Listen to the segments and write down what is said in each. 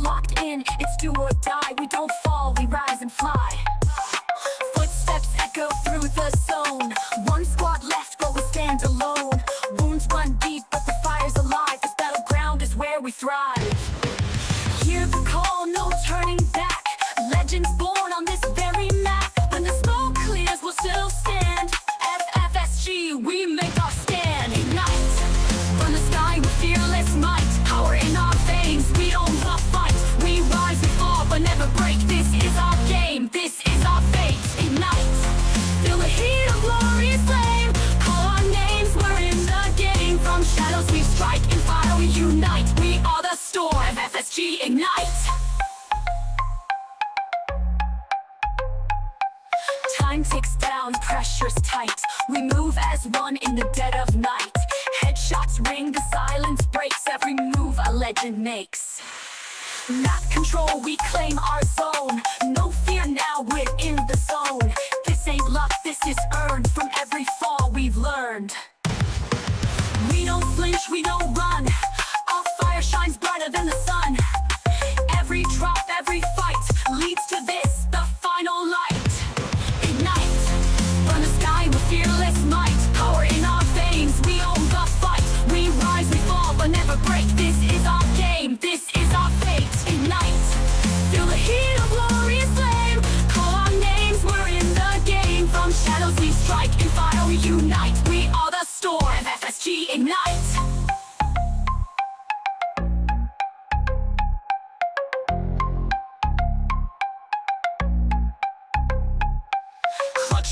locked in, it's do or die. We don't fall, we rise and fly. Footsteps echo through the zone. One squad left, but we stand alone. Wounds run deep, but the fire's alive. This battleground is where we thrive. Hear the call, no turning back. Legends born on this very map. When the smoke clears, we'll still stand. FFSG, we make our stand. Ignite from the sky with fearless might. Power in our veins, we don't love fight. We rise and fall, but never break. This is our game, this is our fate. Ignite, feel the heat of glory's flame. Call our names, we're in the game. From shadows we strike, in fire we unite. We are the storm, FFSG Ignite. Time ticks down, pressure's tight. We move as one in the dead of night. Headshots ring, the silence breaks. Every move a legend makes. Map control, we claim our zone. No fear now, we're in the zone. This ain't luck, this is earned. From every fall we've learned. We don't flinch, we don't run. Our fire shines brighter than the sun. Every drop, every fight leads to this, the final light. Ignite from the sky with fearless might. Power in our veins, we own the fight. We rise, we fall, but never break. This is our game, this is our fate. Ignite, feel the heat of glory's flame. Call our names, we're in the game. From shadows we strike, in fire we unite. We are the storm, FFSG Ignite.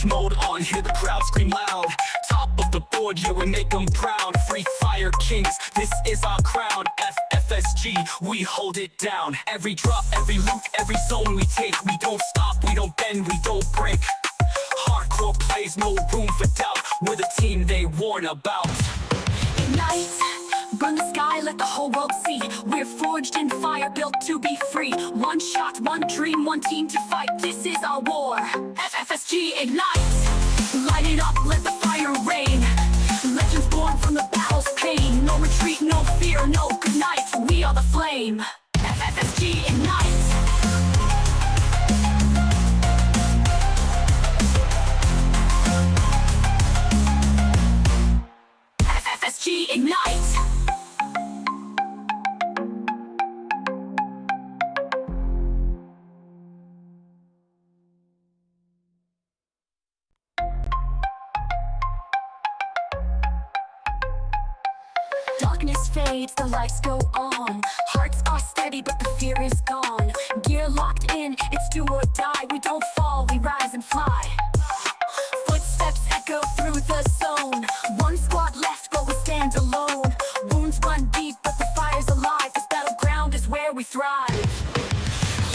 Mode on, hear the crowd scream loud. Top of the board, yeah, we make them proud. Free Fire Kings, this is our crown. FFSG, we hold it down. Every drop, every loot, every zone we take. We don't stop, we don't bend, we don't break. Hardcore plays, no room for doubt. We're the team they warn about. Ignite, burn the sky, let the whole world see. We're forged in fire, built to be free. One shot, one dream, one team to fight. This is our war, FFSG Ignite. Light it up, let the fire rain. Legends born from the battle's pain. No retreat, no fear, no goodnight. We are the flame, FFSG Ignite. FFSG Ignite. Darkness fades, the lights go on. Hearts are steady, but the fear is gone. Gear locked in, it's do or die. We don't fall, we rise and fly. Footsteps echo through the zone. One squad left, but we stand alone. Wounds run deep, but the fire's alive. This battleground is where we thrive.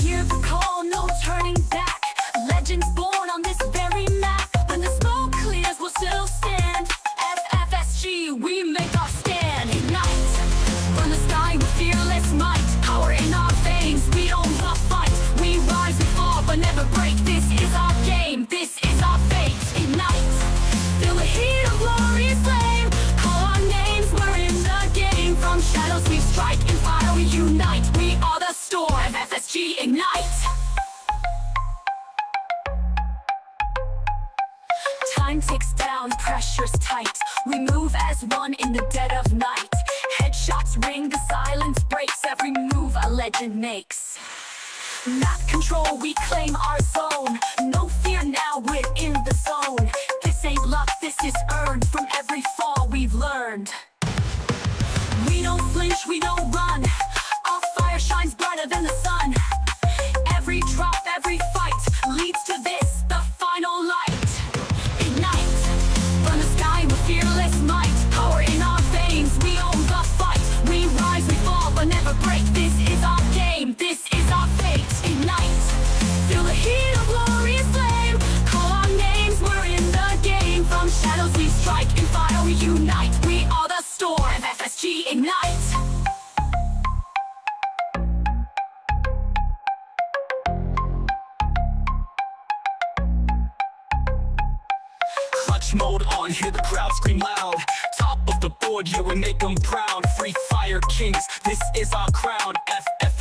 Hear the call, no turning back. Legends born on this very map. When the smoke clears, we'll still stand. FFSG, we make our stand. Ignite from the sky with fearless might. Power in our veins, we own the fight. We rise and fall, but never break. This is our game, this is our fate. Ignite, feel the heat of glory's flame. Call our names, we're in the game. From shadows we strike, in fire we unite. We are the storm, FFSG Ignite. Time ticks down, pressure's tight. We move as one in the dead of night. Headshots ring, the silence breaks. Every move a legend makes. Map control, we claim our zone. No fear now, we're in the zone. This ain't luck, this is earned. From every fall we've learned. We don't flinch, we don't run. Our fire shines brighter than the sun. Every drop, every fight leads to this, the final light. Ignite from the sky with fearless might. Power in our veins, we own the fight. We rise, we fall, but never break. This is our game, this is our fate. Ignite, feel the heat of glory's flame. Call our names, we're in the game. From shadows we strike, in fire we unite. We are the storm, FFSG Ignite. Mode on, hear the crowd scream loud. Top of the board, yeah, we make them proud. Free Fire Kings, this is our crown.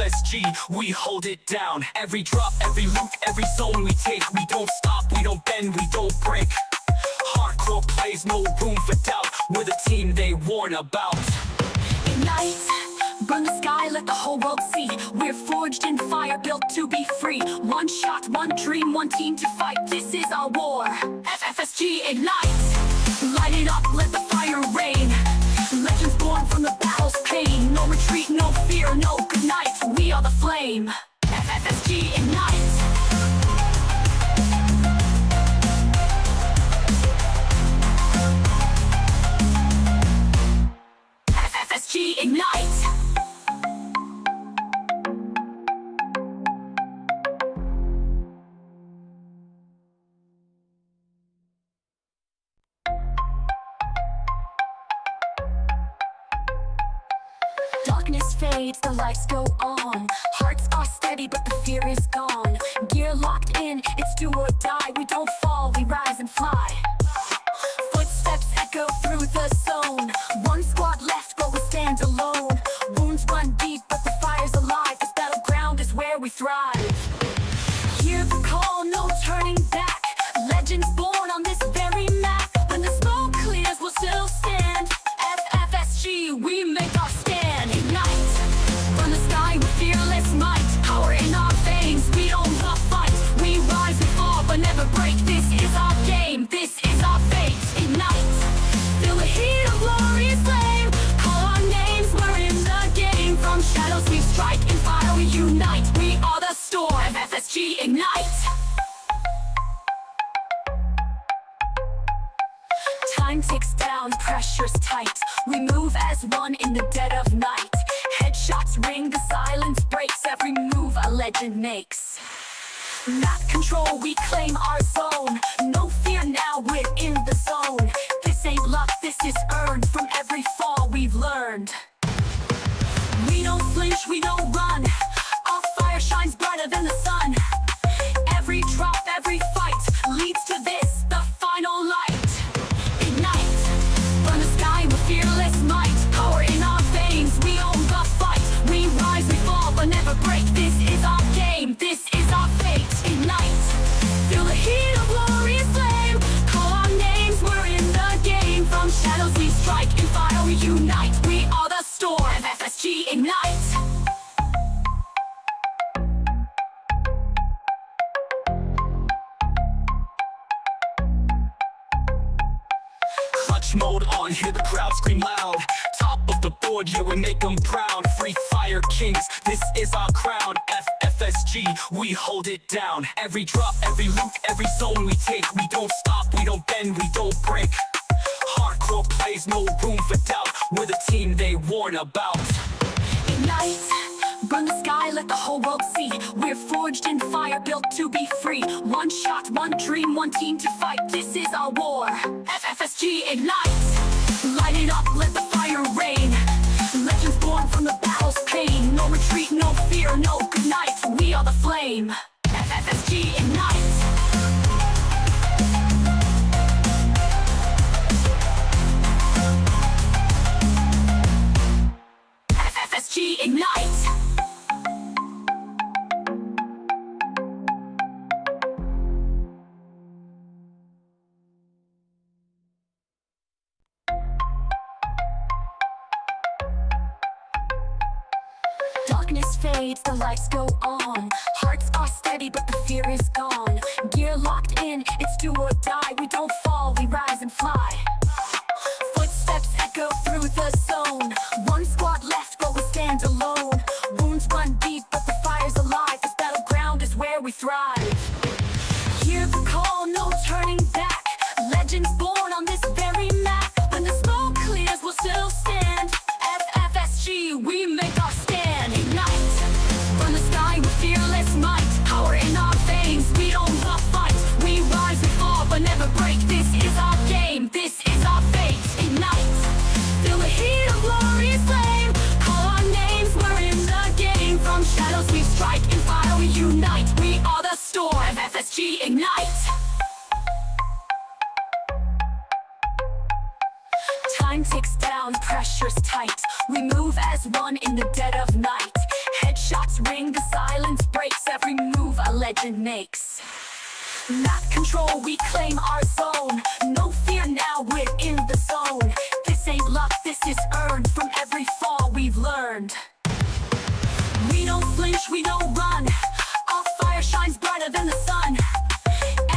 FFSG, we hold it down. Every drop, every loot, every zone we take. We don't stop, we don't bend, we don't break. Hardcore plays, no room for doubt. We're the team they warn about. Ignite, burn the sky, let the whole world see. We're forged in fire, built to be free. One shot, one dream, one team to fight. This is our war. FFSG Ignite. Light it up, let the fire rain. Legends born from the battle's pain. No retreat, no fear, no good night. We are the flame. FFSG Ignite. FFSG Ignite. Darkness fades, the lights go on. Hearts are steady, but the fear is gone. Gear locked in, it's do or die. We don't fall, we rise and fly. Footsteps echo through the zone. One squad left, but we stand alone. Wounds run deep, but the fire's alive. This battleground is where we thrive. Hear the call, no turning back. Legends born on this very map. When the smoke clears, we'll still stand. FFSG, we make our stand. Ignite, from the sky with fearless might. Power in our veins, we don't fight. We rise and fall, but never break. This is our game, this is our fate. Ignite, feel the heat of glory's flame. Call our names, we're in the game. From shadows we strike, in fire we unite. We are the storm, FFSG Ignite. Time ticks down, pressure's tight. We move as one in the dead of night. Headshots ring, the silence breaks. Every move a legend makes. Map control, we claim our zone. No fear now, we're in the zone. This ain't luck, this is earned. From every fall we've learned. We don't flinch, we don't run. Our fire shines brighter than the sun. Every drop, every fight leads to this, the final light. Ignite, from the sky with fearless might. Power in our veins, we own the fight. We rise, we fall, but never break. This is our game, this is our fate. Ignite, feel the heat of glory's flame. Call our names, we're in the game. From shadows we strike, in fire we unite. We are the storm, FFSG Ignite. Clutch mode on, hear the crowd scream loud. Top of the board, yeah, we make them proud. Free Fire Kings, this is our crown. FFSG, we hold it down. Every drop, every loot, every zone we take. We don't stop, we don't bend, we don't break. Hardcore plays, no room for doubt. We're the team they warn about. Ignite, burn the sky, let the whole world see. We're forged in fire, built to be free. One shot, one dream, one team to fight. This is our war. FFSG Ignite. Light it up, let the fire rain. Legends born from the battle's pain. No retreat, no fear, no good night. We are the flame. FFSG Ignite. FFSG Ignite. Darkness fades, the lights go on. Hearts are steady, but the fear is gone. Gear locked in, it's do or die. We don't fall, we rise and fly. Footsteps echo through the zone. One squad left, but we stand alone. Wounds run deep, but the fire's alive. This battleground is where we thrive. Hear the call, no turning back. Legends born on this very map. When the smoke clears, we'll still stand. FFSG, we make our stand. Ignite, from the sky with fearless might. Power in our veins, we don't fight. We rise and fall, but never break. This is our game, this is our fate. Ignite, feel the heat of glory's flame. Call our names, we're in the game. From shadows we strike, in fire we unite. We are the storm. the silence breaks, every move a legend makes. Map control, we claim our zone. No fear now, we're in the zone. This ain't luck, this is earned from every fall we've learned. We don't flinch, we don't run. Our fire shines brighter than the sun.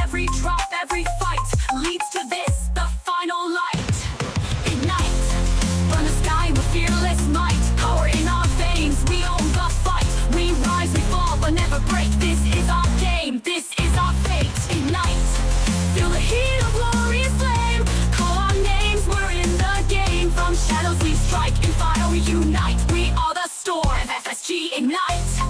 Every drop, every fight leads to this, the final light. Ignite, burn the sky with fearless might. Power in our veins, we own the fight. We rise, we fall, but never break. This is our game, this is our fate. Ignite, feel the heat of glorious flame. Call our names, we're in the game. From shadows we strike, in fire we unite. We are the storm, FFSG IGNITE.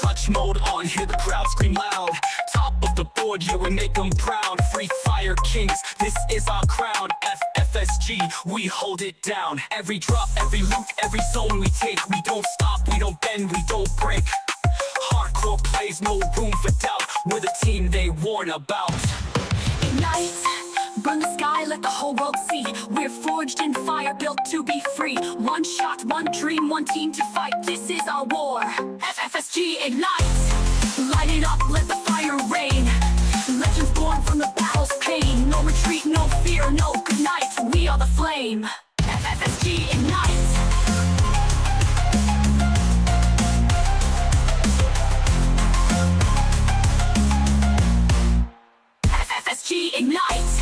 Clutch mode on, hear the crowd scream loud. Top of the board, yeah, we make them proud. Free Fire Kings, this is our crown. FFSG, we hold it down. Every drop, every loot, every zone we take. We don't stop, we don't bend, we don't break. Hardcore plays, no room for doubt. We're the team they warn about. Ignite, burn the sky, let the whole world see. We're forged in fire, built to be free. One shot, one dream, one team to fight. This is our war, FFSG IGNITE. Light it up, let the fire rain. Legends born from the battle's pain. No retreat, no fear, no goodnight. We are the flame, FFSG IGNITE. FFSG IGNITE.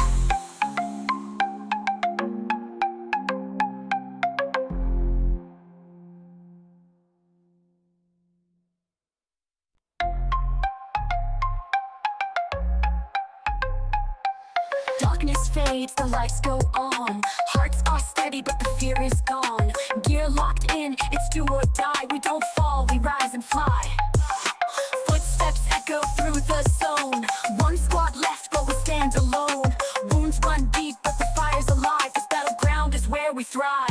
Darkness fades, the lights go on. Hearts are steady, but the fear is gone. Gear locked in, it's do or die. We don't fall, we rise and fly. Footsteps echo through the zone. One squad left, but we stand alone. Wounds run deep, but the fire's alive. This battleground is where we thrive.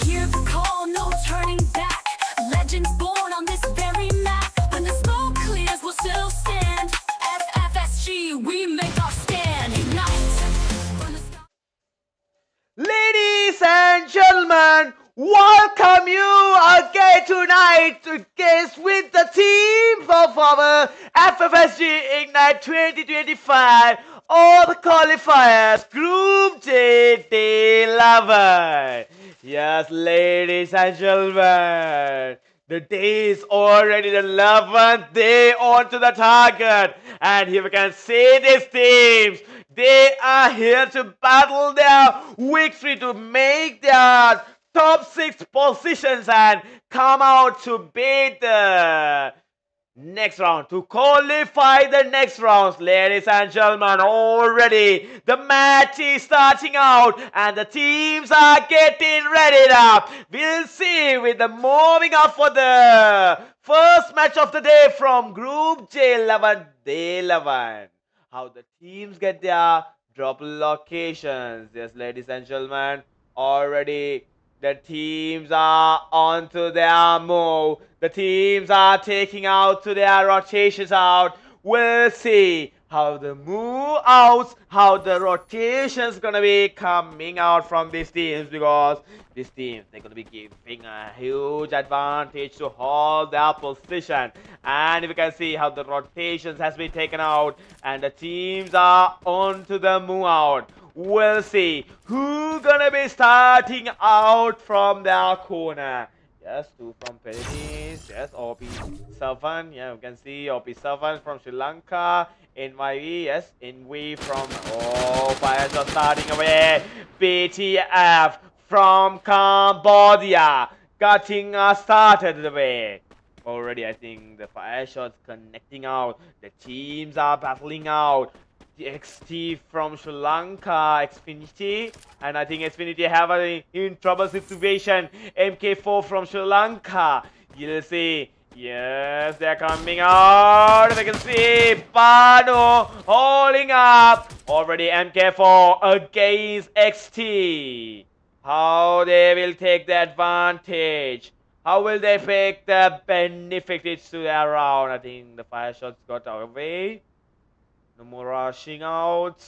Hear the call, no turning back. Legends born on this very map. When the smoke clears, we'll still stand. FFSG, we make our stand. Ignite. Burn the sky. Ladies and gentlemen, welcome you again tonight to guest with the team of our FFSG IGNITE 2025 or the qualifiers Group J Day 11. Yes, ladies and gentlemen, the day is already the 11th day onto the target, and here we can see these teams. They are here to battle their victory to make their top 6 positions and come out to beat the next round, to qualify the next rounds. Ladies and gentlemen, already the match is starting out and the teams are getting ready up. We'll see with the moving up for the first match of the day from Group J11, Day 11. How the teams get their drop locations. Yes, ladies and gentlemen, already the teams are onto their move. The teams are taking out to their rotations out. We'll see how the move outs, how the rotations gonna be coming out from these teams, because these teams, they're gonna be giving a huge advantage to hold their position. And if you can see how the rotations has been taken out and the teams are onto the move out, we'll see who gonna be starting out from their corner. Yes, 2 from Philippines. Yes, OP7. Yeah, you can see OP7 from Sri Lanka. ENVY. Yes, ENVY from Fires are starting away. BTF from Cambodia getting started away. Already, I think the fire shots connecting out. The teams are battling out. The XT from Sri Lanka, XFINITY, and I think XFINITY have a in trouble situation. MK4 from Sri Lanka. You'll see. Yes, they're coming out. We can see Pano holding up. Already MK4 against XT. How they will take the advantage. How will they take the benefits to their round? I think the fire shots got away. No more rushing out.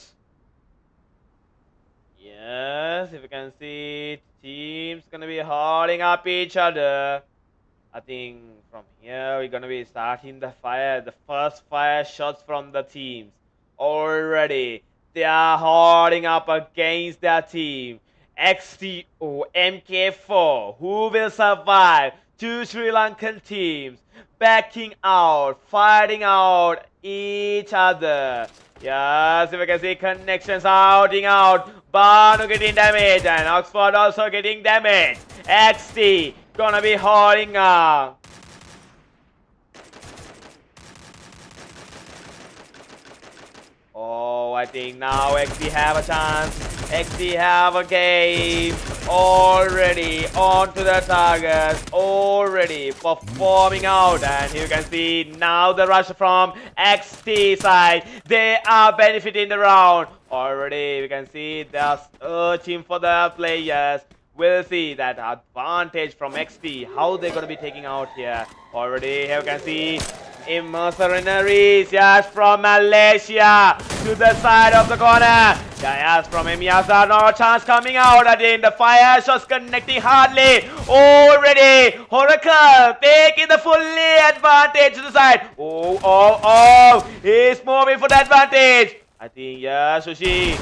Yes, if you can see, teams gonna be holding up each other. I think from here we're gonna be starting the fire, the first fire shots from the teams. Already, they are holding up against their team. XTO MK4, who will survive? Two Sri Lankan teams backing out, fighting out each other. Yes, if you can see connections outing out. Banu getting damage and Oxford also getting damage. XT gonna be holding up. Oh, I think now XT have a chance. XT have a game. Already onto the target. Already performing out. And you can see now the rush from XT side. They are benefiting the round. Already we can see they're searching for the players. We'll see that advantage from XT. How they're going to be taking out here. Already here we can see MERCENARY, yes, from Malaysia to the side of the corner. Yes, from Emiasa, no chance coming out. Again, the fire shots connecting hardly. Already, Oracle taking the fully advantage to the side. Oh, he's moving for the advantage. I think, yeah, Sushi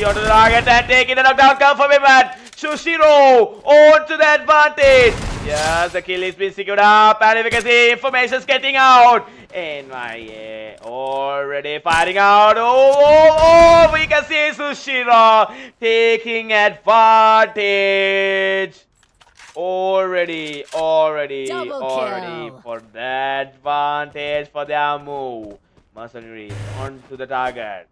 onto the target and taking the knockdown confirmation. Sushiro onto the advantage. Yes, the kill is being secured up, and we can see information's getting out. NYA already fighting out. Oh, we can see Sushiro taking advantage. Already for the advantage for their move. MERCENARY onto the target.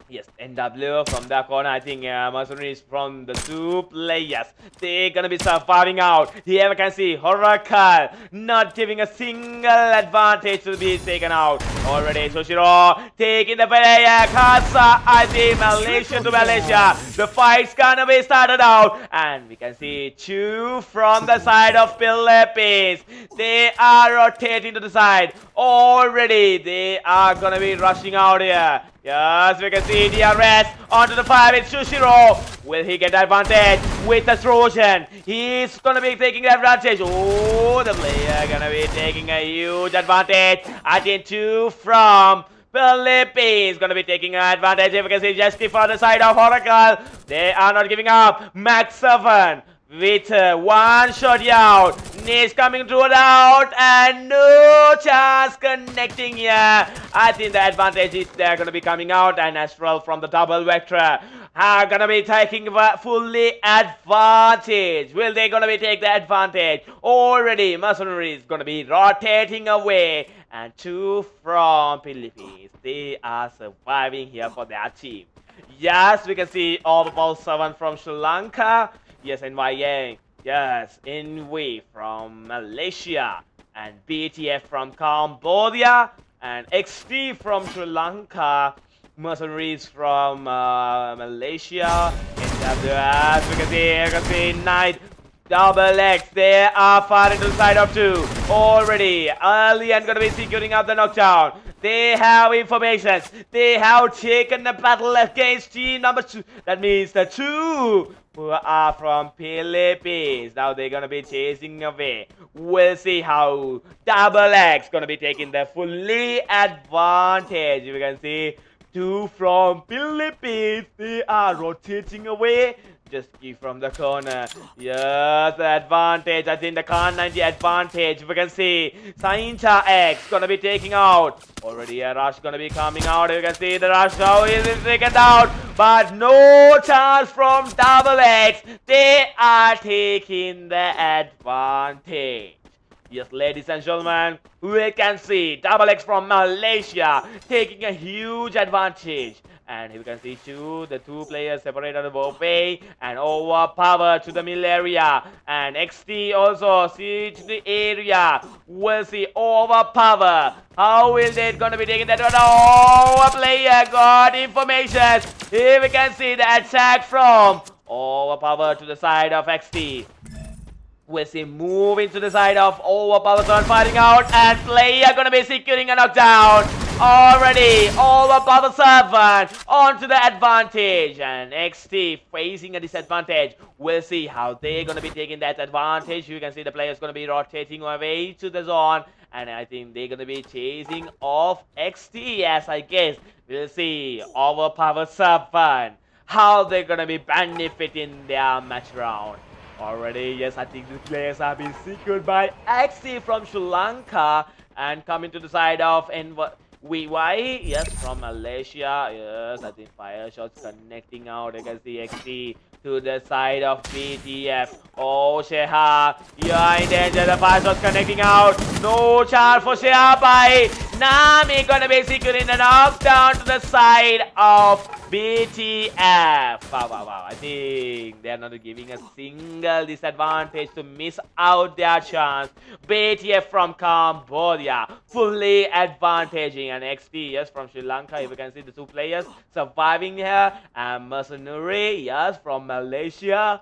Yes, NW from that corner. I think MERCENARY is from the two players. They're gonna be surviving out. Here we can see Oracle not giving a single advantage to be taken out. Already Sushiro taking the player. KARCER, I think Malaysia to Malaysia. The fight's gonna be started out. And we can see two from the side of Philippines. They are rotating to the side. Already they are gonna be rushing out here. Yes, we can see DRS onto the fire with Sushiro. Will he get the advantage with the Trojan? He's gonna be taking the advantage. Oh, the player gonna be taking a huge advantage. I think two from Philippines gonna be taking advantage. If we can see Justy for the side of Oracle. They are not giving up. Max 7 with one shot out. Needs coming through it out and no chance connecting here. I think the advantage is they're going to be coming out, and Astral from the double vector are going to be taking fully advantage. Will they going to be take the advantage? Already MERCENARY is going to be rotating away, and two from Philippines. They are surviving here for their team. Yes, we can see overpower 7 from Sri Lanka. Yes, NYA. Yes, ENVY from Malaysia, and BTF from Cambodia, and XT from Sri Lanka. MERCENARYs from Malaysia. NWS, we can see Knight, Double X. They are firing to the side of two. Already, early and gonna be securing up the knockdown. They have information. They have taken the battle against team number 2. That means the two who are from Philippines. Now they're gonna be chasing away. We'll see how Double X gonna be taking the fully advantage. You can see two from Philippines. They are rotating away. Just keep from the corner. Yes, the advantage. I think the Kar90 advantage. We can see Saincha X gonna be taking out. Already a rush gonna be coming out. You can see the rush now is taken down. But no chance from Double X. They are taking the advantage. Yes, ladies and gentlemen, we can see Double X from Malaysia taking a huge advantage. And you can see the two players separated away and overpower to the middle area. And XT also siege the area. We'll see overpower. How will they gonna be taking that one? Oh, a player got information. Here we can see the attack from overpower to the side of XT. We'll see moving to the side of overpower, fighting out, and player gonna be securing a knockdown. already overpowered servant onto the advantage, and XT facing a disadvantage. We'll see how they're gonna be taking that advantage. You can see the players gonna be rotating away to the zone, and I think they're gonna be chasing off XT, as I guess. We'll see overpowered servant, how they're gonna be benefiting their match round. Already, yes, I think the players have been secured by XT from Sri Lanka, and coming to the side of ENVY, yes, from Malaysia. Yes, I think fire shots connecting out. You can see XT to the side of BTF. Oh, Sheha, you're in danger. The fire shots connecting out. No chance for Sheha by Nami. Gonna be securing the knockdown to the side of BTF. Wow. I think they're not giving a single disadvantage to miss out their chance. BTF from Cambodia fully advantaging, and XT, yes, from Sri Lanka. If you can see the two players surviving here, and MERCENARY, yes, from Malaysia.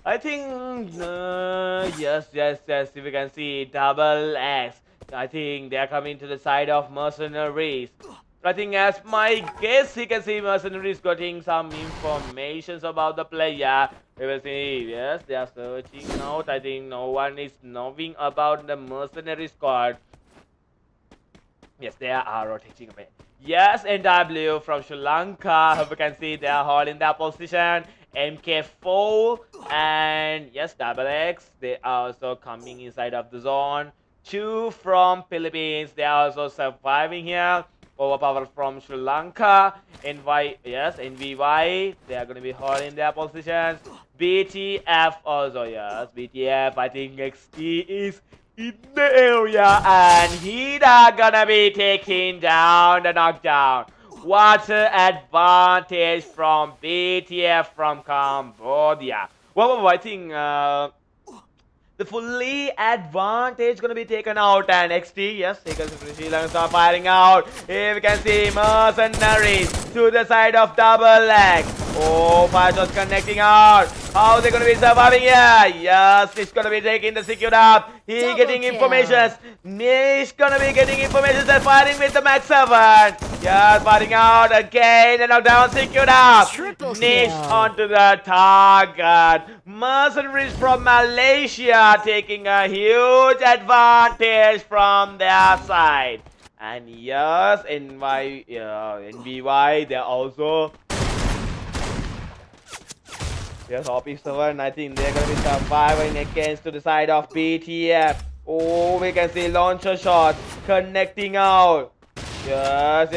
I think, yes, if you can see double X. I think they are coming to the side of MERCENARIES. I think, as my guess, you can see MERCENARIES getting some information about the player. We will see, yes, they are searching out. I think no one is knowing about the MERCENARY squad. Yes, they are rotating away. Yes, NW from Sri Lanka. As you can see, they are holding their position. MK4 and yes, double X. They are also coming inside of the zone. 2 from Philippines. They are also surviving here. Overpowered from Sri Lanka. NVY. They are going to be holding their positions. BTF also, yes. BTF, I think XT is in the area, and he are gonna be taking down the knockdown. What an advantage from BTF from Cambodia. Well, I think the fully advantage gonna be taken out, and XT, yes, because Sri Lanka start firing out. Here we can see MERCENARIES to the side of double leg. Oh, fire shots connecting out. How they gonna be surviving here? Yes, he's gonna be taking the secured up. He's getting information. He's gonna be getting information and firing with the Max 7. Yes, firing out again, and knockdown secured up. Niche onto the target. MERCENARIES from Malaysia taking a huge advantage from their side. And yes, NVY, they're also. Yes, OP7, I think they're gonna be surviving against to the side of BTF. Oh, we can see launcher shot connecting out. Yes,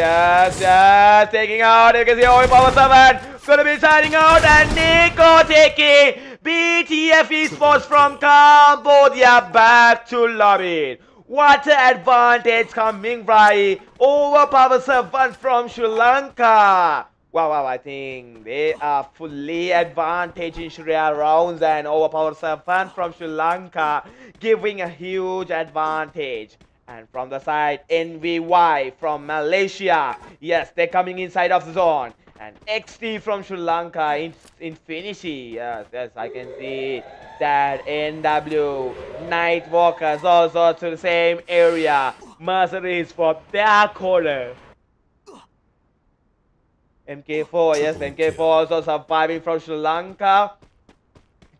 taking out. You can see OP7 gonna be signing out, and Nico taking BTF Esports from Cambodia back to lobby. What an advantage coming by overpowered servant from Sri Lanka. Wow, I think they are fully advantaging Sharia rounds, and overpowered servant from Sri Lanka giving a huge advantage. And from the side, NVY from Malaysia, yes, they're coming inside of the zone. And XT from Sri Lanka in IENVY, yes, I can see that. NW, Night Walkers also to the same area. MERCENARIES for their corner. MK4, yes, MK4 also surviving from Sri Lanka.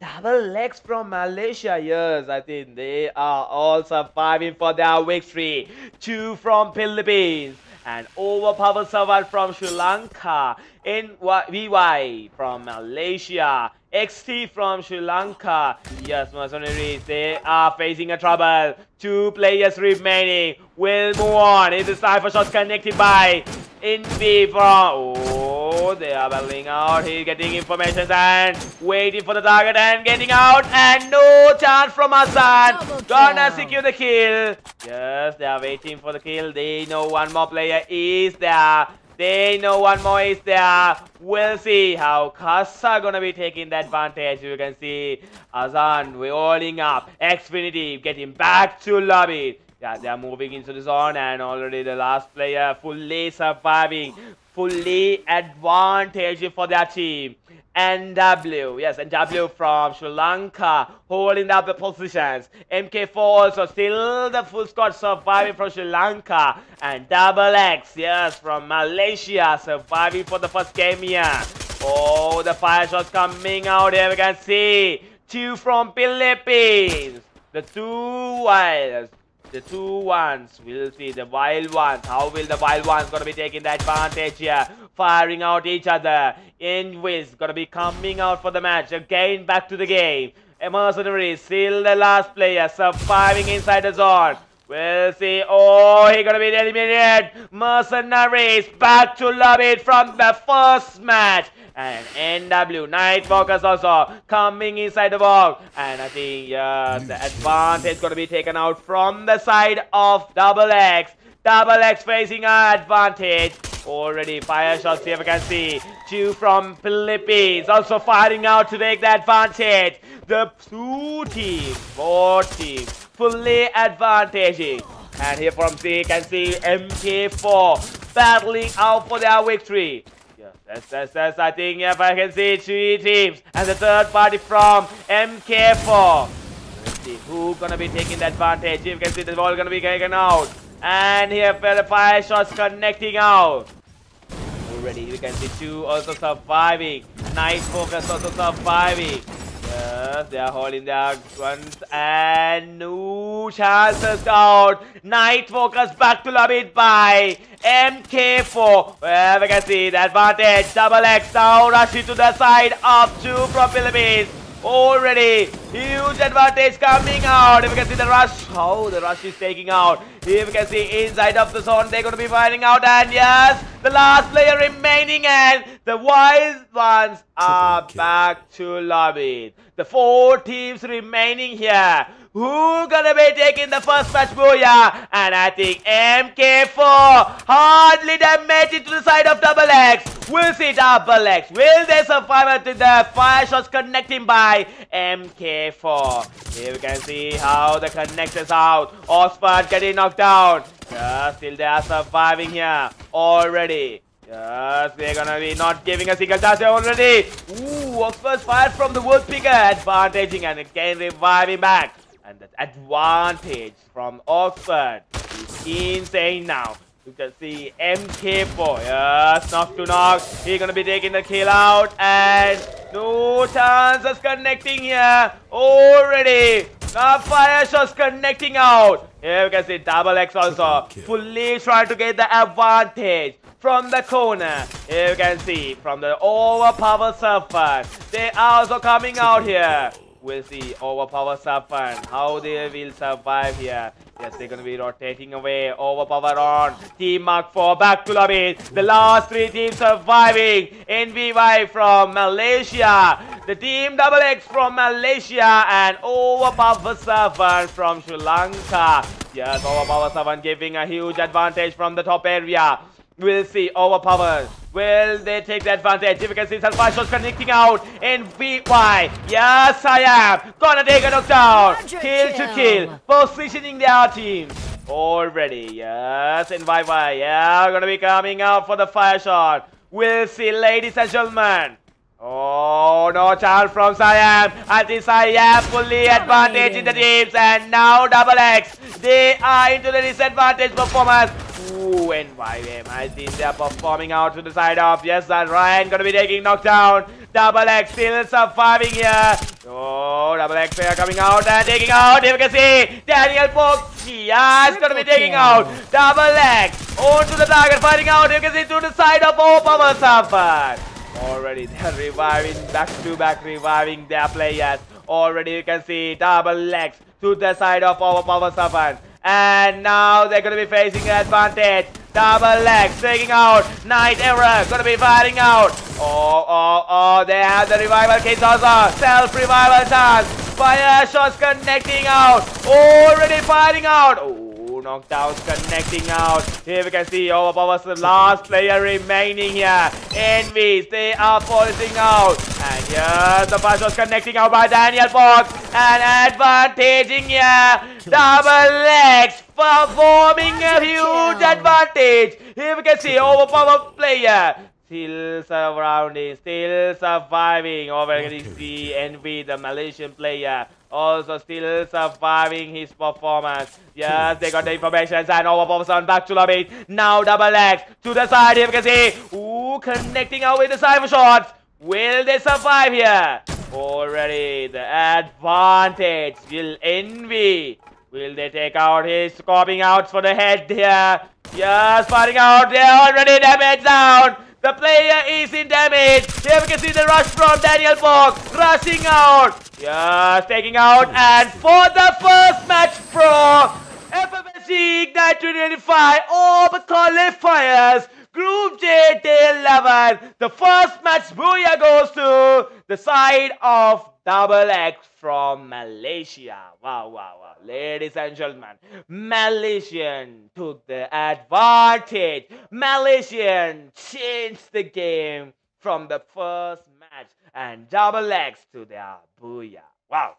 Double legs from Malaysia, yes, I think they are all surviving for their victory. 2 from Philippines, and overpowered servant from Sri Lanka. NVY from Malaysia. XT from Sri Lanka. Yes, MERCENARIES, they are facing a trouble. 2 players remaining. Will move on. It is time for shots connected by ENVY from. Oh, they are battling out. He's getting information and waiting for the target and getting out. And no chance from Hassan. Gonna secure the kill. Yes, they are waiting for the kill. They know one more player is there. They know one more is there. We'll see how KARCER gonna be taking the advantage. You can see Azan rolling up. XFINITY getting back to lobby. Yeah, they are moving into the zone, and already the last player fully surviving. Fully advantage for their team. NW. Yes, NW from Sri Lanka holding up the positions. MK4 also still the full squad surviving from Sri Lanka. And Double X, yes, from Malaysia surviving for the first game here. Oh, the fire shots coming out here. We can see 2 from Philippines. The two wilds. The two ones. We'll see the wild ones. How will the wild ones gonna be taking the advantage here? Firing out each other. ENVY gonna be coming out for the match. Again back to the game. MERCENARY still the last player surviving inside the zone. We'll see. Oh, he's gonna be eliminated. MERCENARYs back to lobby from the first match. And NW, Nightwalkers also coming inside the box. And I think, yes, the advantage gonna be taken out from the side of Double X. Double X facing an advantage. Already fire shots here we can see. 2 from Philippines also firing out to take the advantage. The 4 teams fully advantaging. And here from C you can see MK4 battling out for their victory. Yes, I think if I can see 3 teams and the third party from MK4. Let's see who's gonna be taking the advantage. You can see the ball gonna be taken out. And here for the fire shots connecting out. Already you can see 2 also surviving. Nightwalkers also surviving. Yes, they are holding their guns and no chances out. Nightwalkers back to lobby by MK4. Where we can see the advantage. Double X now rushing to the side of 2 from Philippines. Already huge advantage coming out. If we can see the rush, how the rush is taking out. Here we can see inside of the zone they're going to be fighting out, and yes, the last player remaining, and the wild ones are back to lobby. The 4 teams remaining here. Who gonna be taking the first match, booyah? And I think MK4 hardly they made it to the side of Double X. We'll see Double X. Will they survive to the fire shots connecting by MK4? Here we can see how the connections out. Oxford getting knocked down. Yeah, still they are surviving here already. Yes, they're gonna be not giving a single chance already. Ooh, Oxford fired from the wood picker, advantaging and again reviving back. And the advantage from Oxford is insane now. You can see MK4, yes, knock to knock. He's gonna be taking the kill out and no chances connecting here. Already, now fire shots connecting out. Here we can see Double X also fully trying to get the advantage. From the corner, here you can see from the overpowered surfer, they are also coming out here. We'll see overpowered surfer, how they will survive here. Yes, they're gonna be rotating away. Overpower on. Team Mark 4 back to lobby. The last 3 teams surviving. ENVY from Malaysia. The team Double X from Malaysia and overpowered surfer from Sri Lanka. Yes, overpowered surfer giving a huge advantage from the top area. We'll see overpowered. Will they take the advantage? If you can see some fire shots connecting out in VY. Yes, I am. Gonna take a knockdown. Kill to kill. Positioning their teams. Already. Yes, in VY. Yeah, gonna be coming out for the fire shot. We'll see, ladies and gentlemen. Oh, no chance from Siam. I think Siam fully advantage in the teams. And now Double X. They are into the disadvantage performance. Ooh, NYM. I think they are performing out to the side of. Yes, and Ryan gonna be taking knockdown. Double X still surviving here. Oh, Double X are coming out and taking out. Here we can see Daniel Poke. Yes, gonna be taking out. Double X onto the target, fighting out. Here we can see to the side of Overpower Surfer. Already they're reviving, back to back reviving their players. Already you can see Double X to the side of Overpower Surfer. And now they're going to be facing an advantage. Double X taking out. Night Error going to be firing out. Oh, they have the revival kits also. Self-revival chance. Fire shots connecting out. Already firing out. Oh, knockdowns connecting out. Here we can see Overpower's the last player remaining here. ENVY, they are polishing out. And here the fire shots connecting out by Daniel Fox. And advantaging here. Double X performing a huge advantage. Here we can see Overpower player still surrounding, still surviving. Over here you see ENVY, the Malaysian player, also still surviving his performance. Yes, they got the information and overperformance back to lobby. Now double X to the side here, you can see. Ooh, connecting out with the cyber shots. Will they survive here? Already the advantage will ENVY. Will they take out his scoping out for the head here? Yes, firing out. They're already damaged down. The player is in damage. Here we can see the rush from Daniel Fogg rushing out. Yes, taking out. And for the first match pro FFSG IGNITE 2025 Open Qualifiers Group J Day 11. The first match booyah goes to the side of Double X from Malaysia. Wow, wow, wow. Ladies and gentlemen, Malaysian took the advantage. Malaysian changed the game from the first match and Double X to their booyah. Wow.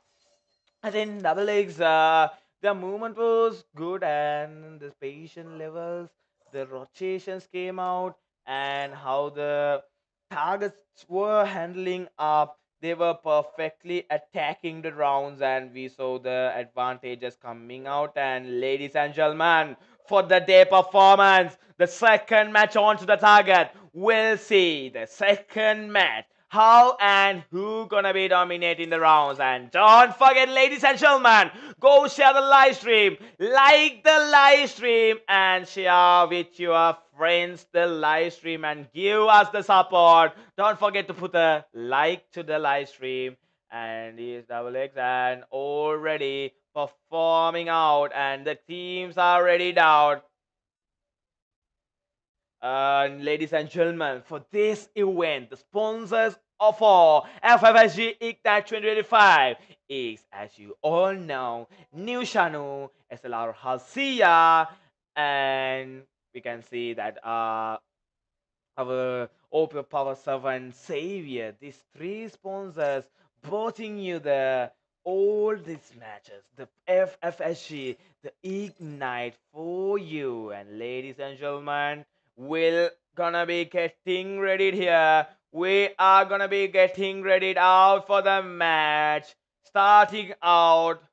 I think Double X, the movement was good and the patient levels, the rotations came out and how the targets were handling up. They were perfectly attacking the rounds and we saw the advantages coming out. And ladies and gentlemen, for the day performance, the second match on to the target. We'll see the second match. How and who gonna be dominating the rounds. And don't forget, ladies and gentlemen, go share the live stream, like the live stream and share with your friends the live stream and give us the support. Don't forget to put a like to the live stream. And here's Double X and already performing out and the teams are ready down. Ladies and gentlemen, for this event, the sponsors of all FFSG IGNITE 2025 is, as you all know, New SHANU, SLR Halcia, and we can see that our Open Power Servant Savior. These three sponsors broughting you all these matches, the FFSG, the IGNITE for you. And ladies and gentlemen, we're gonna be getting ready here. We are gonna be getting ready out for the match. Starting out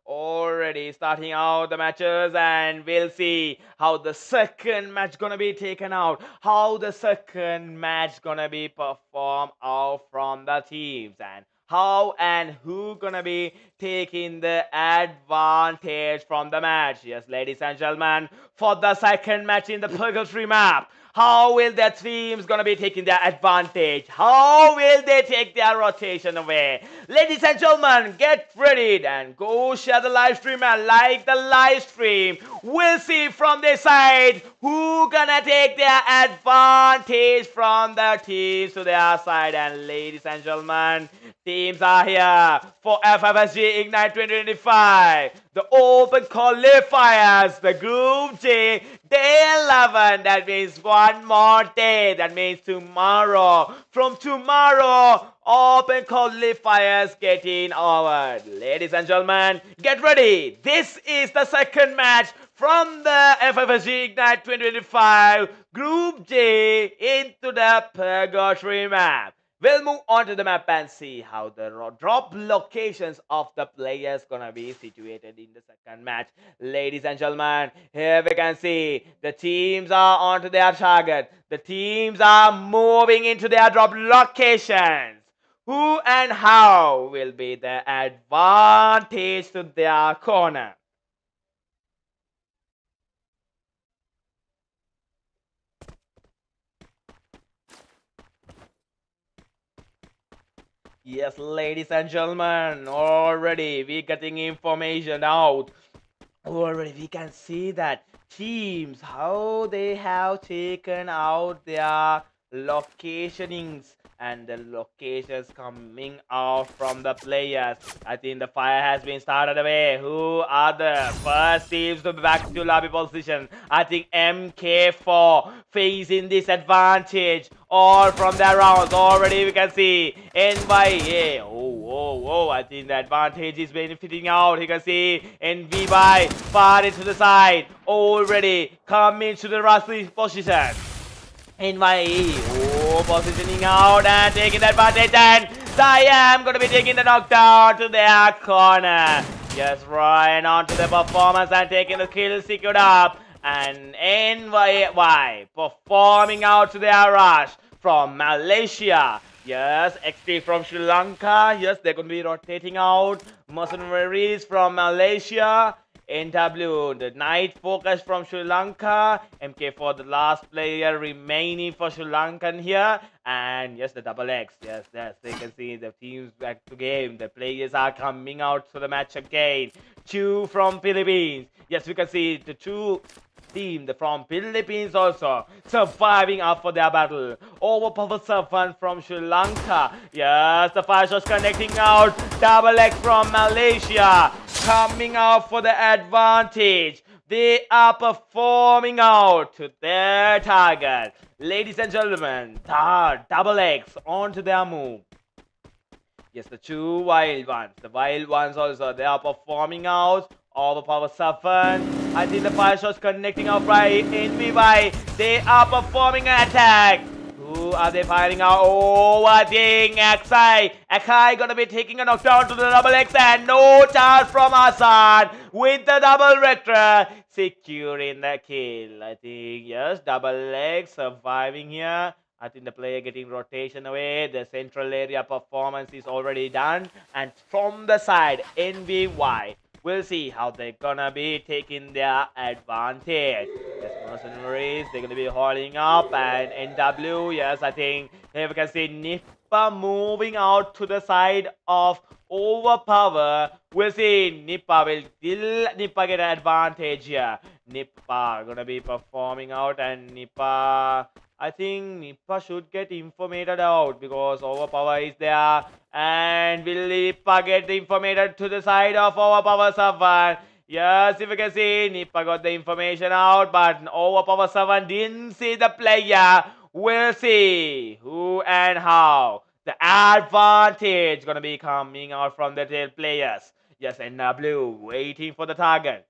the matches, and we'll see how the second match gonna be taken out, how the second match gonna be performed out from the teams, and how and who gonna be taking the advantage from the match. Yes, ladies and gentlemen, for the second match in the purgatory map, how will the teams gonna be taking their advantage? How will they take their rotation away? Ladies and gentlemen, get ready and go share the live stream and like the live stream. We'll see from this side who gonna take their advantage from the teams to their side. And ladies and gentlemen, teams are here for FFSG IGNITE 2025. The Open Qualifiers, the Group J, Day 11. That means one more day. That means tomorrow. From tomorrow, Open Qualifiers getting over. Ladies and gentlemen, get ready. This is the second match from the FFSG IGNITE 2025 Group J into the purgatory map. We'll move on to the map and see how the drop locations of the players gonna be situated in the second match. Ladies and gentlemen, here we can see the teams are onto their target. The teams are moving into their drop locations. Who and how will be the advantage to their corner? Yes, ladies and gentlemen, already we getting information out. Already we can see that teams, how they have taken out their locationings and the locations coming out from the players. I think the fire has been started away. Who are the first teams to be back to lobby position? I think MK4 facing disadvantage all from their rounds. Already we can see ENVY. Oh, I think the advantage is benefiting out. You can see ENVY by far into the side. Already coming to the rushing position. NYE, positioning out and taking the advantage, and Siam gonna be taking the knockdown to their corner. Yes, Ryan onto the performance and taking the kill secured up, and NYY performing out to their rush from Malaysia. Yes, XT from Sri Lanka. Yes, they're gonna be rotating out. Mercenaries from Malaysia. NW, the night focus from Sri Lanka. MK4, the last player remaining for Sri Lankan here. And yes, the double X. Yes, they can see the teams back to game. The players are coming out to the match again. Two from Philippines. Yes, we can see the two team from Philippines also surviving up for their battle. Overpowered servant from Sri Lanka. Yes, the fire shots connecting out. Double X from Malaysia coming out for the advantage. They are performing out to their target. Ladies and gentlemen, double X onto their move. Yes, the two wild ones. The wild ones also, they are performing out. Overpower servant. I think the fire shots connecting out right in ENVY. They are performing an attack. Who are they firing out? Oh, I think Akai gonna be taking a knockdown to the double X, and no chance from Hassan with the double retro securing the kill. I think yes, double X surviving here. I think the player getting rotation away. The central area performance is already done, and from the side NVY. We'll see how they're gonna be taking their advantage. Yes, Mercenaries, they're gonna be hauling up, and NW, yes, I think here we can see Nippa moving out to the side of Overpower. We'll see will Nippa get an advantage here. Nippa gonna be performing out, and Nippa, I think Nippa should get informated out because Overpower is there. And will Nippa get the information to the side of Overpower servant? Yes, if you can see, Nippa got the information out, but Overpower servant didn't see the player. We'll see who and how. The advantage gonna be coming out from the tail players. Yes, NW waiting for the target.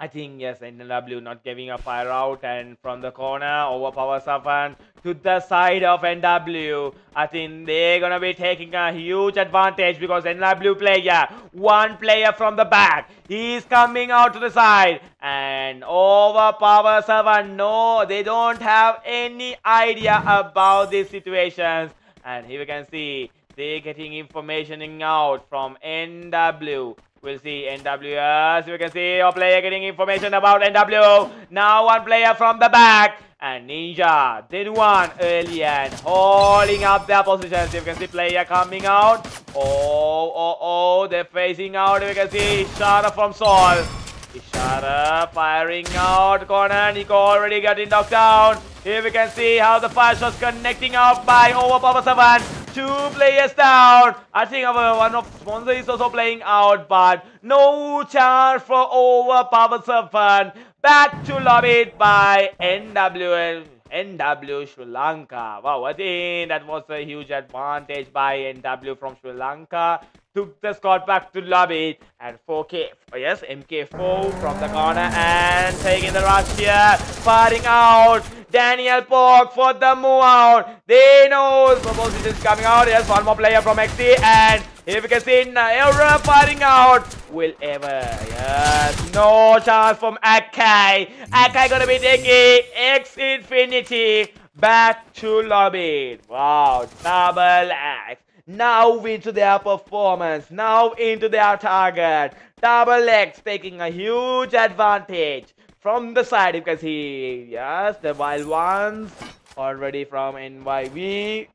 I think yes, NW not giving a fire out, and from the corner, Overpower servant to the side of NW. I think they're gonna be taking a huge advantage because NW player, one player from the back, he's coming out to the side, and Overpower servant, no, they don't have any idea about these situations. And here we can see they're getting information out from NW. We'll see NW, as you can see, your player getting information about NW. Now one player from the back. And Ninja, then one Alien, holding up their positions. You can see player coming out. Oh, they're facing out. You can see Ishara from Sol. Ishara firing out corner. Nico already getting knocked down. Here we can see how the fire shots connecting out by Overpower 7. Two players down. I think one of sponsor is also playing out, but no chance for Overpower 7. Back to lobby by NW Sri Lanka. Wow, I think that was a huge advantage by NW from Sri Lanka. Took the squad back to lobby, and 4K, yes, MK4 from the corner and taking the rush here, firing out. Daniel Pork for the move out. They know the position is coming out. Yes, one more player from XT, and here we can see Naira firing out. Will ever, yes, no chance from Akai. Akai gonna be taking XFINITY back to lobby. Wow, double X. Now into their performance, now into their target. Double X taking a huge advantage. From the side, you can see, yes, the wild ones already from NYV.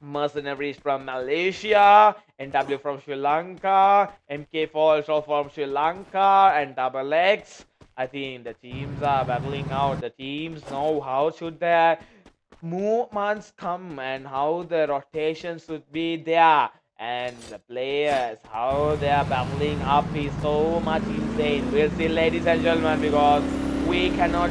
Mercenaries from Malaysia, NW from Sri Lanka, MK4 also from Sri Lanka, and Double X. I think the teams are battling out. The teams know how should their movements come and how the rotation should be there. And the players, how they are battling up is so much insane. We'll see, ladies and gentlemen, because we cannot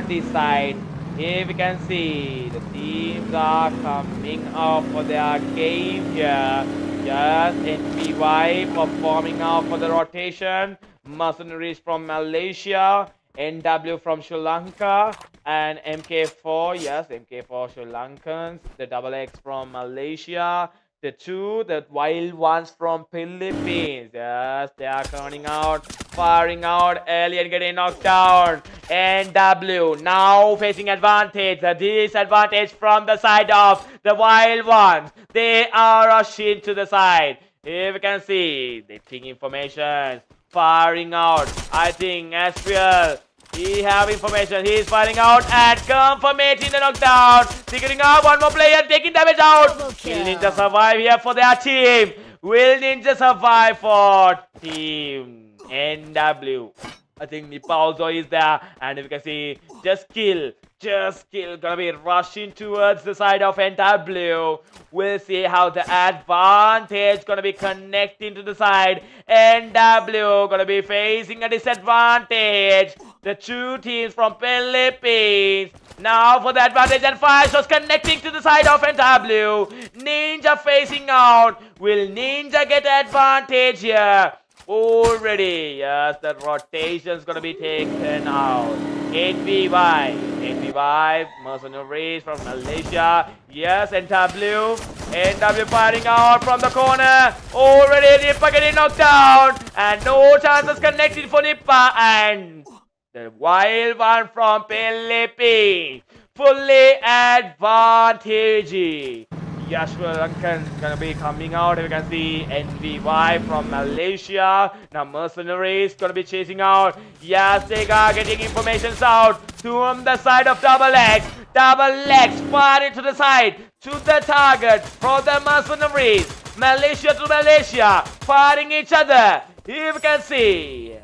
decide. Here we can see the teams are coming out for their game here. Yes, NPY performing out for the rotation. Mercenaries from Malaysia, NW from Sri Lanka, and MK4, yes, MK4 Sri Lankans, the double X from Malaysia, the wild ones from Philippines, yes, they are turning out, firing out, Alien getting knocked down, NW now facing advantage, the disadvantage from the side of the wild ones, they are rushing to the side. Here we can see the ping information firing out. I think Asriel, he have information. He is firing out and confirming the knockdown. Figuring out one more player taking damage out. Will Ninja survive here for their team? Will Ninja survive for team NW? I think Nipa also is there, and if you can see, just kill, gonna be rushing towards the side of NW. We'll see how the advantage gonna be connecting to the side. NW gonna be facing a disadvantage. The two teams from Philippines. Now for the advantage, and fire shots connecting to the side of NW. Ninja facing out. Will Ninja get advantage here? Already, yes, the rotation's gonna be taken out. NVY, mercenaries from Malaysia. Yes, NW firing out from the corner. Already Nippa getting knocked down, and no chances connected for Nippa, and the wild one from Philippines fully advantage. Yes, Sri Lankan gonna be coming out. You can see NVY from Malaysia. Now mercenaries gonna be chasing out. Yes, Saga getting information out to the side of double X. Double X firing to the side, to the target for the mercenaries. Malaysia to Malaysia, firing each other. Here we can see.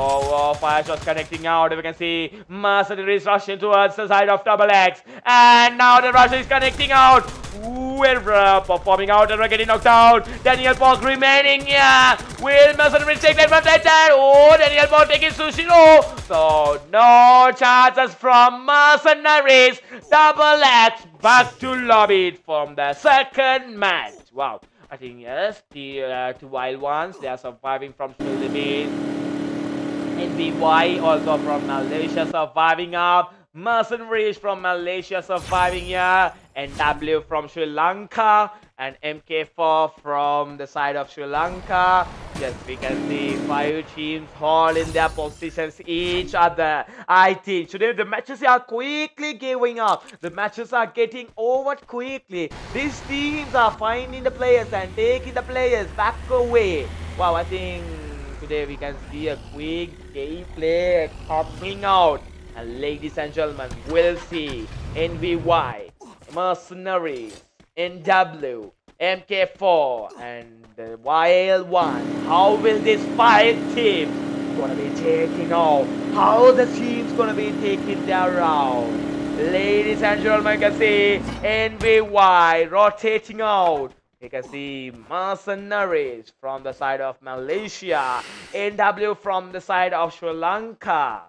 Oh, fire shots connecting out. We can see mercenaries rushing towards the side of double X. And now the rush is connecting out. Ooh, and performing out and getting knocked out. Daniel Park remaining here. Will mercenaries take that advantage? Oh, Daniel Park taking Sushiro. So no chances from mercenaries. Double X back to lobby from the second match. Wow. I think yes, the two wild ones, they are surviving from Philippines. NVY also from Malaysia surviving up. Mercenaries from Malaysia surviving here. NW from Sri Lanka. And MK4 from the side of Sri Lanka. Yes, we can see 5 teams all in their positions each other. I think today the matches are quickly giving up. The matches are getting over quickly. These teams are finding the players and taking the players back away. Wow, I think today we can see a quick gameplay coming out, and ladies and gentlemen, we'll see NVY, Mercenaries, NW, MK4, and the Wild One. How will these 5 teams gonna be taking off? How the teams gonna be taking their round? Ladies and gentlemen, you can see NVY rotating out. You can see mercenaries from the side of Malaysia, NW from the side of Sri Lanka.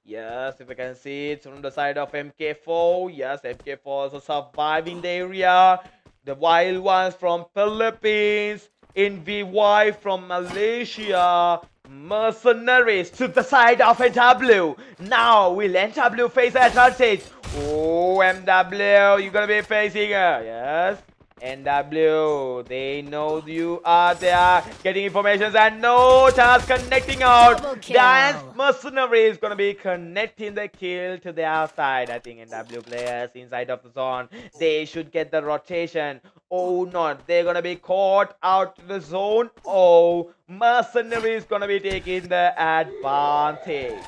Yes, if you can see it from the side of MK4. Yes, MK4 also surviving the area. The wild ones from Philippines, NVY from Malaysia, mercenaries to the side of NW. Now will NW face advantage? Oh, MW, you're gonna be facing her. Yes. NW, they know you are there, getting information and no chance connecting out. Dance mercenary is gonna be connecting the kill to their side. I think NW players inside of the zone, they should get the rotation. Oh, not, they're gonna be caught out to the zone. Oh, mercenary is gonna be taking the advantage.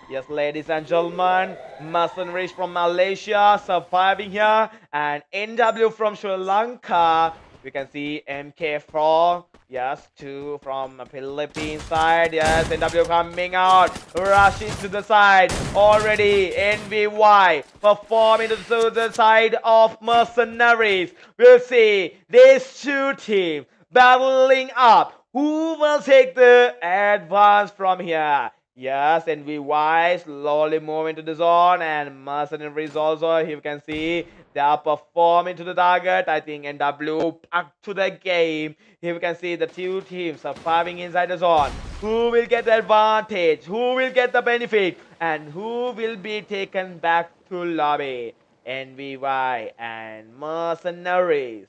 Yes, ladies and gentlemen, mercenaries from Malaysia surviving here, and NW from Sri Lanka. We can see MK4, yes, 2 from Philippines side. Yes, NW coming out, rushing to the side. Already NVY performing to the side of mercenaries. We'll see these 2 teams battling up. Who will take the advance from here? Yes, and we wise slowly move into the zone, and mercenaries also. Here you can see they are performing to the target. I think NW back to the game. Here we can see the two teams are fighting inside the zone. Who will get the advantage? Who will get the benefit? And who will be taken back to lobby? NVY and mercenaries.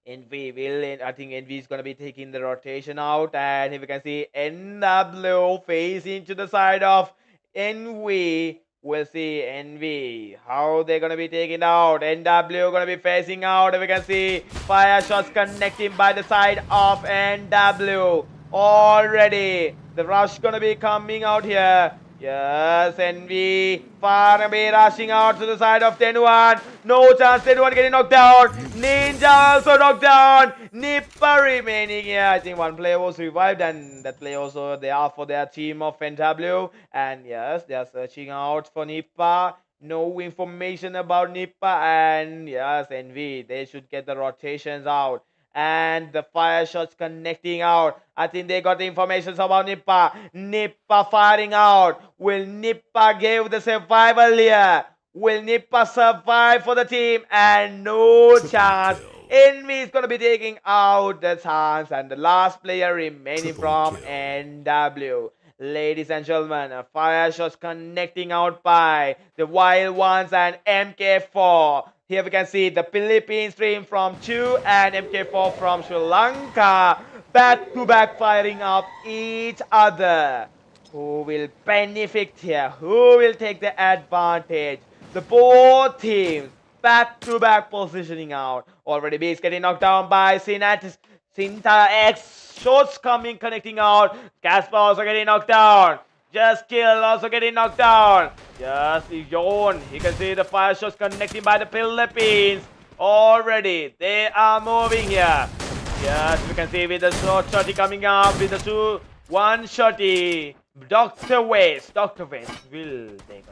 Envy will, I think Envy is going to be taking the rotation out, and here we can see NW facing to the side of Envy. We'll see Envy, how they're going to be taken out. NW going to be facing out. We can see fire shots connecting by the side of NW. Already, the rush going to be coming out here. Yes, Envy far away rushing out to the side of Tenuan. No chance, Tenuan getting knocked down. Ninja also knocked down. Nipper remaining here. I think one player was revived, and that player also they are for their team of NW. And yes, they are searching out for Nipper. No information about Nipper, and yes, Envy, they should get the rotations out. And the fire shots connecting out. I think they got the information about Nippa. Nippa firing out. Will Nippa give the survival here? Will Nippa survive for the team? And no chance. Envy is going to be taking out the chance. And the last player remaining from NW. Ladies and gentlemen, a fire shots connecting out by the Wild Ones and MK4. Here we can see the Philippines team from 2 and MK4 from Sri Lanka back to back firing up each other. Who will benefit here? Who will take the advantage? The both teams back to back positioning out. Already B is getting knocked down by Sinta X. Shots coming, connecting out. Casper also getting knocked down. Just Kill also getting knocked down. Just Yon. You can see the fire shots connecting by the Philippines. Already, they are moving here. Yes, we can see with the shotty coming up with the 2-1 shotty. Dr. West will take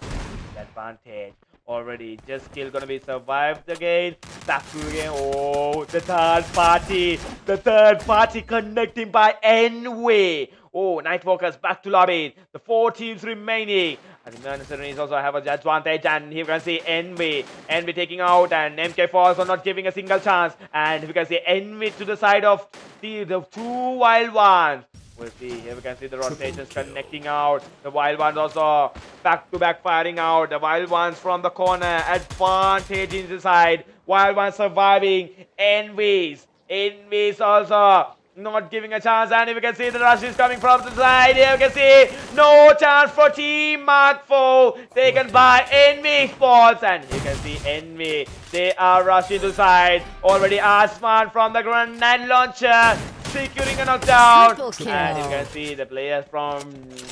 advantage. Already, Just Kill gonna be survived again. Back to again. Oh, the third party. The third party connecting by Envy. Oh, Nightwalkers back to lobby. The 4 teams remaining. And the mercenaries also have an advantage. And here we can see Envy. Envy taking out. And MK4 also not giving a single chance. And we can see Envy to the side of the 2 Wild Ones. We'll see. Here we can see the rotations connecting out. The Wild Ones also back to back firing out. The Wild Ones from the corner. Advantage in the side. Wild Ones surviving. Envy's also not giving a chance. And if you can see the rush is coming from the side. Here you can see no chance for Team Mark 4 taken by Envy Esports. And you can see Envy. They are rushing to the side. Already Asman from the grenade launcher securing a knockdown. And you can see the players from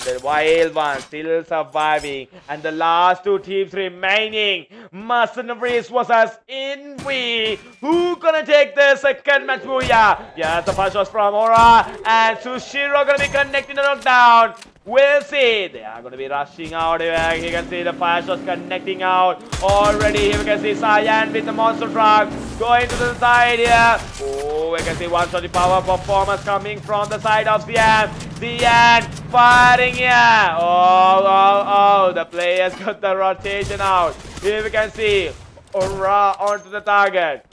the Wild Ones still surviving. And the last 2 teams remaining. Mercenaries versus Envy. Who gonna take the second match? Booyah. Yes, the first was from Aura. And Sushiro gonna be connecting the knockdown. We'll see. They are going to be rushing out here. You can see the fire shots connecting out. Already here we can see Cyan with the monster truck going to the side here. Oh, we can see one-shot power performance coming from the side of Cyan. Cyan firing here. Oh. The players got the rotation out. Here we can see Aura onto the target.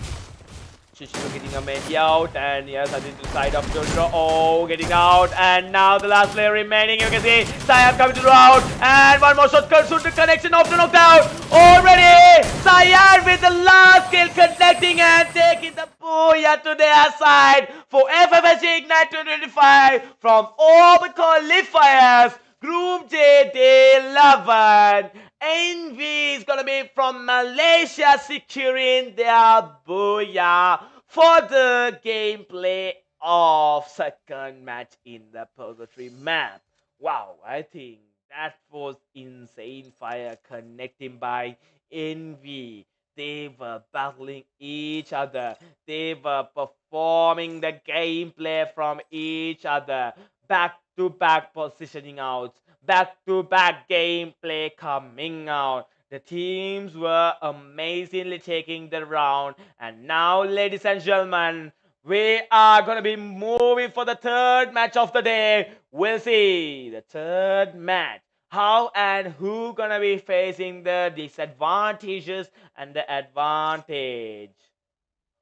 Shishiro getting a medi out, and yes, I think to the side of Jojo. Oh, getting out, and now the last player remaining. You can see Cyan coming to the round, and one more shot comes to the connection of the knockdown. Already, Cyan with the last kill connecting and taking the booyah to their side for FFSG IGNITE 2025 from all the qualifiers. Group J, Day 11. Envy is gonna be from Malaysia securing their booyah for the gameplay of second match in the Purgatory map. Wow, I think that was insane fire connecting by Envy. They were battling each other. They were performing the gameplay from each other. Back to back positioning out. Back to back gameplay coming out. The teams were amazingly taking the round. And now, ladies and gentlemen, We are going to be moving for the third match of the day. We'll see the third match. How and who going to be facing the disadvantages and the advantage.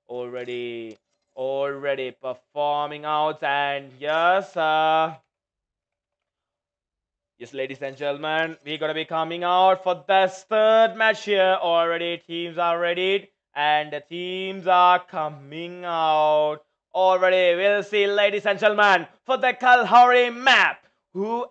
Already performing out, and yes, ladies and gentlemen, we're gonna be coming out for this third match here. Already teams are ready, and the teams are coming out. Already, we'll see, ladies and gentlemen, for the Kalahari map. Who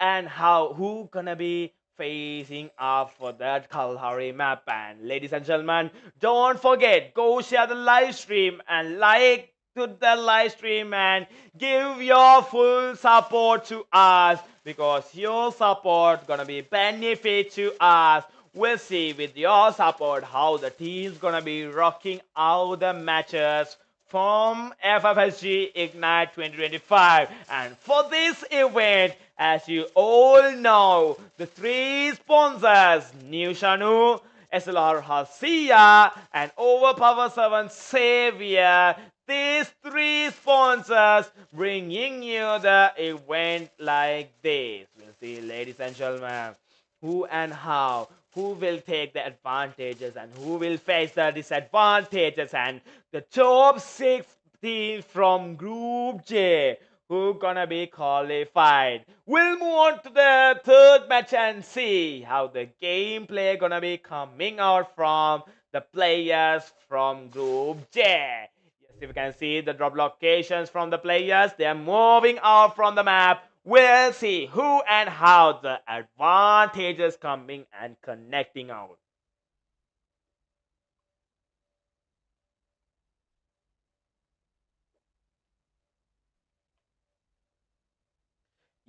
gonna be facing up for that Kalahari map? And ladies and gentlemen, don't forget, go share the live stream and like to the live stream and give your full support to us, because your support gonna be benefit to us. We'll see with your support how the team's gonna be rocking out the matches from FFSG IGNITE 2025. And for this event, as you all know, the three sponsors, New SHANU, SLR Halcia, and Overpower 7 Savior, these three sponsors bringing you the event like this. We'll see, ladies and gentlemen, who and how, who will take the advantages and who will face the disadvantages, and the top 6 teams from Group J who gonna be qualified. We'll move on to the third match and see how the gameplay gonna be coming out from the players from Group J. If you can see the drop locations from the players, they are moving out from the map. We'll see who and how the advantages coming and connecting out.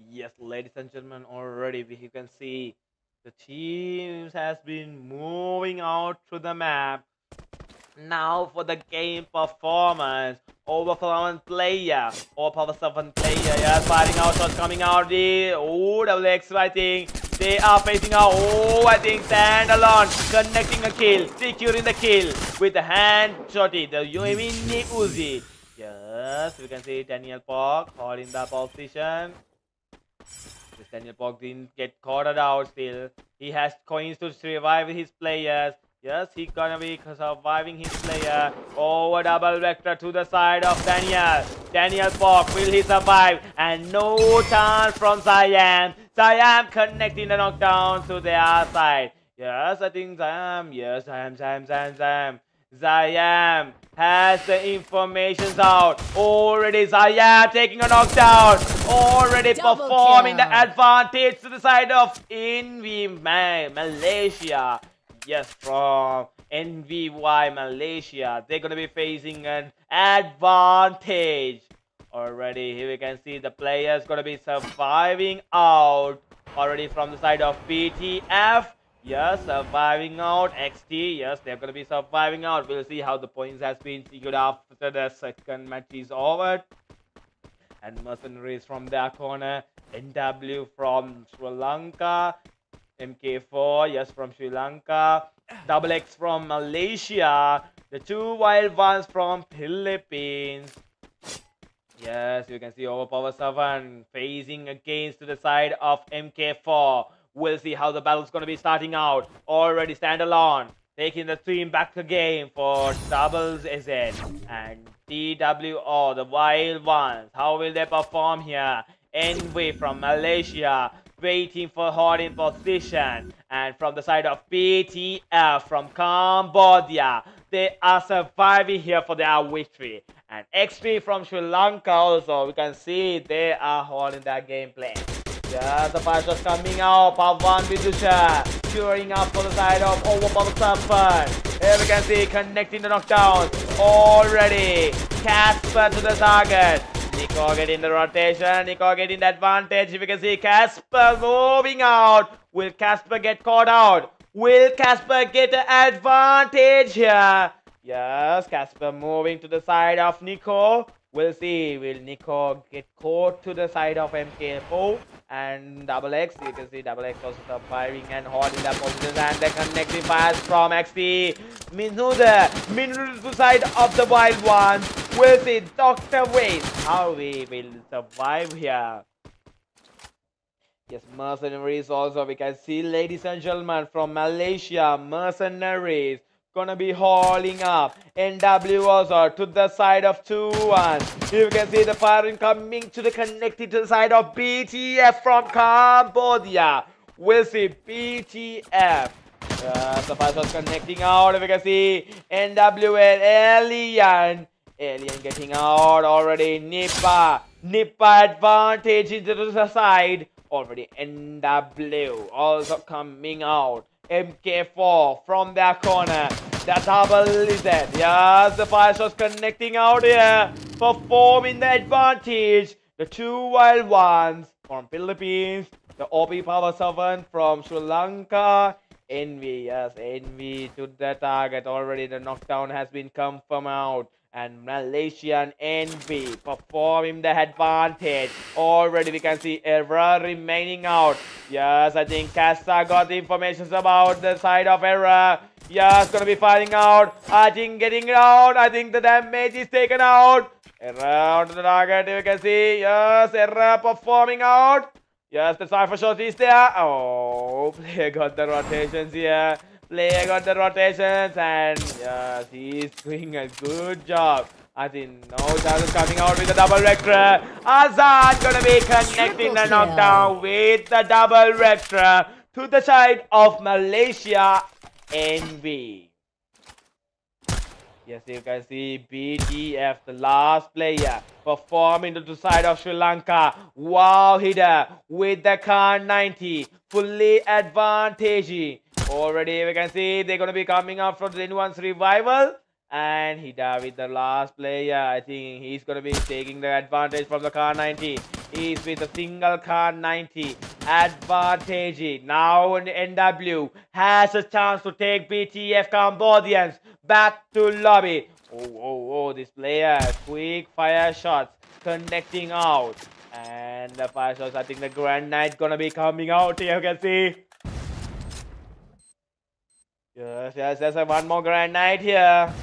Yes, ladies and gentlemen, already you can see the teams has been moving out to the map. Now for the game performance, Overpower player, Overpower 7 player, yes, firing out shots coming out, the WX, I think, they are facing out, I think, standalone, connecting a kill, securing the kill with the hand shotty, the UAV Uzi. Yes, you can see Daniel Pog holding the position. This Daniel Pog didn't get caught out still. He has coins to revive his players. Yes, he's gonna be surviving his player. Over double vector to the side of Daniel. Daniel Pog, will he survive? And no chance from Siam. Siam connecting the knockdown to their side. Yes, I think Siam. Yes, Siam. Siam has the information out. Already Siam taking a knockdown. Already Double performing kill. the advantage to the side of ENVY Malaysia. Yes, from NVY Malaysia, they're gonna be facing an advantage. Already here we can see the players gonna be surviving out. Already from the side of BTF. Yes, surviving out. XT, yes, they're gonna be surviving out. We'll see how the points has been secured after the second match is over. And Mercenaries from their corner. NW from Sri Lanka. MK4, yes, from Sri Lanka. Double X from Malaysia. The two wild ones from Philippines. Yes, you can see Overpower 7 facing against to the side of MK4. We'll see how the battle's going to be starting out. Already standalone, taking the team back to game for Doubles SN and TWO, the wild ones. How will they perform here? ENVY from Malaysia, waiting for holding position. And from the side of BTF from Cambodia, they are surviving here for their victory. And XP from Sri Lanka also, we can see they are holding their gameplay. Yeah, the fire shots coming out. Pavan Vidusha cheering up for the side of Overpower 7. Here we can see connecting the knockdown. Already KARCER to the target. Nico getting the rotation. Nico getting the advantage. If you can see KARCER moving out. Will KARCER get caught out? Will KARCER get the advantage here? Yes, KARCER moving to the side of Nico. We'll see. Will Nico get caught to the side of MK4 and Double X? You can see Double X also surviving and holding that position, and the connecting fires from XT. Minu to the side of the wild ones. We'll see Dr. Wade how we will survive here. Yes, mercenaries also. We can see, ladies and gentlemen, from Malaysia, mercenaries gonna be hauling up. NW also to the side of 2-1. You can see the firing coming to the connected to the side of BTF from Cambodia. We'll see BTF. The fire was connecting out. We can see NW and Alien. Alien getting out already. Nippa advantage into the side. Already NW also coming out. MK4 from their corner. The double lizard. Yes, the fire shots connecting out here. Performing the advantage. The two wild ones from Philippines. The OP Power 7 from Sri Lanka. ENVY, yes, ENVY to the target. Already the knockdown has been confirmed out. And Malaysian ENVY performing the advantage. Already we can see Error remaining out. Yes, I think KARCER got the information about the side of Error. Yes, gonna be firing out. I think getting out. I think the damage is taken out. Error onto the target. You can see. Yes, Error performing out. Yes, the Cypher shot is there. Oh, player got the rotations here. Player got the rotations, and yes, he's doing a good job. I think no chances coming out with the double vector. Azad gonna be connecting the knockdown with the double vector to the side of Malaysia ENVY. Yes, you can see BTF, the last player, performing to the side of Sri Lanka. Wow, hitter with the Kar 90, fully advantaging. Already we can see they're going to be coming up from the anyone's revival. And hitter with the last player. I think he's going to be taking the advantage from the Kar 90. He's with a single Kar 90 advantage. Now NW has a chance to take BTF Cambodians back to lobby. Oh, this player, quick fire shots connecting out. And the fire shots, I think the Granite gonna be coming out here, you can see. Yes, there's one more Granite here.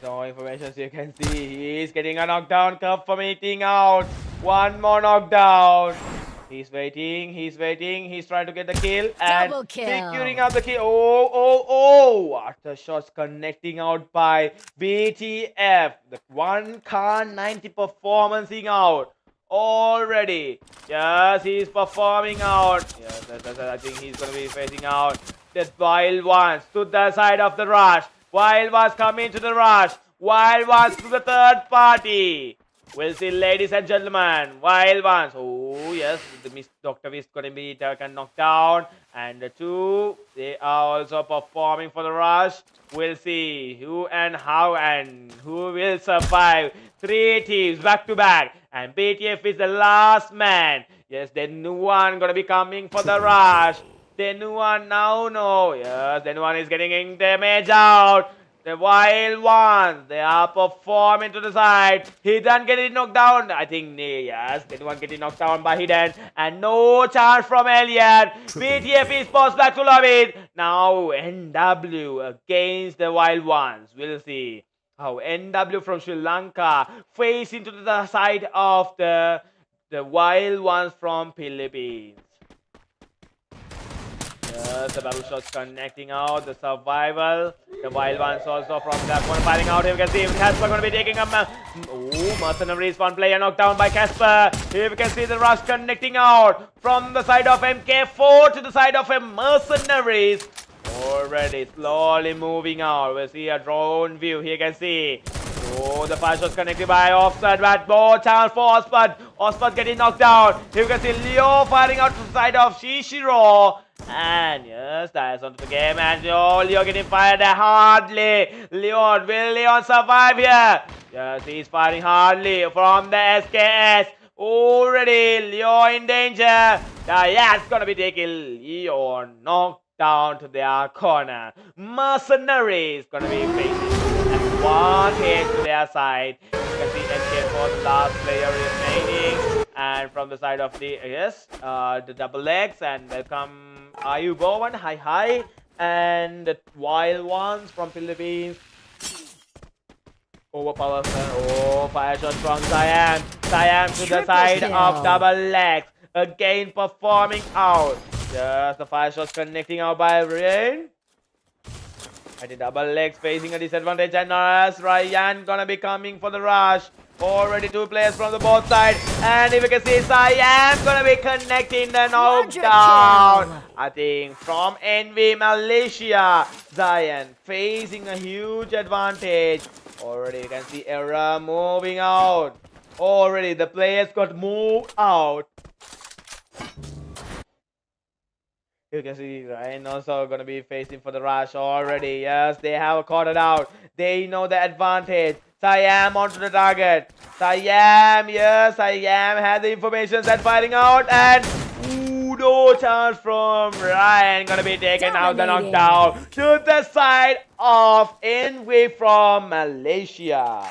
No information, so you can see he's getting a knockdown curve from eating out. One more knockdown. He's waiting, he's trying to get the kill and securing up the kill. What the shots connecting out by BTF. The one Kar 90 performancing out already. Yes, he's performing out. Yes, I think he's gonna be facing out the wild ones to the side of the rush. Wild ones coming to the rush. Wild ones to the third party. We'll see, ladies and gentlemen. Wild ones. Oh, yes. The Dr. is going to be taken knocked down. And the two, they are also performing for the rush. We'll see who and how and who will survive. Three teams back to back. And BTF is the last man. Yes, the new one going to be coming for the rush. The new one now, no. Yes, the new one is getting damage out. The wild ones, they are performing to the side. Hidden getting knocked down. I think, yes, the new one getting knocked down by Hidden. And no chance from Alien. BTF Esports back to lobby. Now NW against the wild ones. We'll see how NW from Sri Lanka face into the side of the wild ones from Philippines. Yes, the battle shots connecting out, the survival, the wild ones also from that one firing out. Here we can see KARCER going to be taking a mercenaries, one player knocked down by KARCER. Here we can see the rush connecting out from the side of MK4 to the side of mercenaries. Already slowly moving out. We'll see a drone view. Here you can see. Oh, the fire shots connected by Offset, but more chance for Offset. Offset getting knocked down. Here you can see Leo firing out to the side of Shishiro. And yes, that is onto the game. And Leo getting fired hardly. Leon, will Leon survive here? Yes, he's firing hardly from the SKS. Already, Leo in danger. Yes, gonna be taking Leon knocked down to their corner. Mercenaries gonna be facing one hit to their side. You can see MK4, the last player remaining. And from the side of the the double legs, and welcome Ayubowan, hi, and the wild ones from Philippines. Overpower. Oh, fire shot from Siam. Siam to the Triple side kill. of double legs. Again performing out. Just the fire shots connecting out by Rain. I think double legs facing a disadvantage, and as Ryan gonna be coming for the rush. Already two players from the both sides, and if you can see, Siam gonna be connecting the knockdown. I think from ENVY Malaysia, Zion facing a huge advantage. Already you can see Era moving out. Already the players got moved out. You can see Ryan also gonna be facing for the rush already. Yes, they have caught it out. They know the advantage. Siam onto the target. Siam, yes, Siam had the information and firing out, and no chance from Ryan. Gonna be taken out the knockdown to the side of ENVY from Malaysia.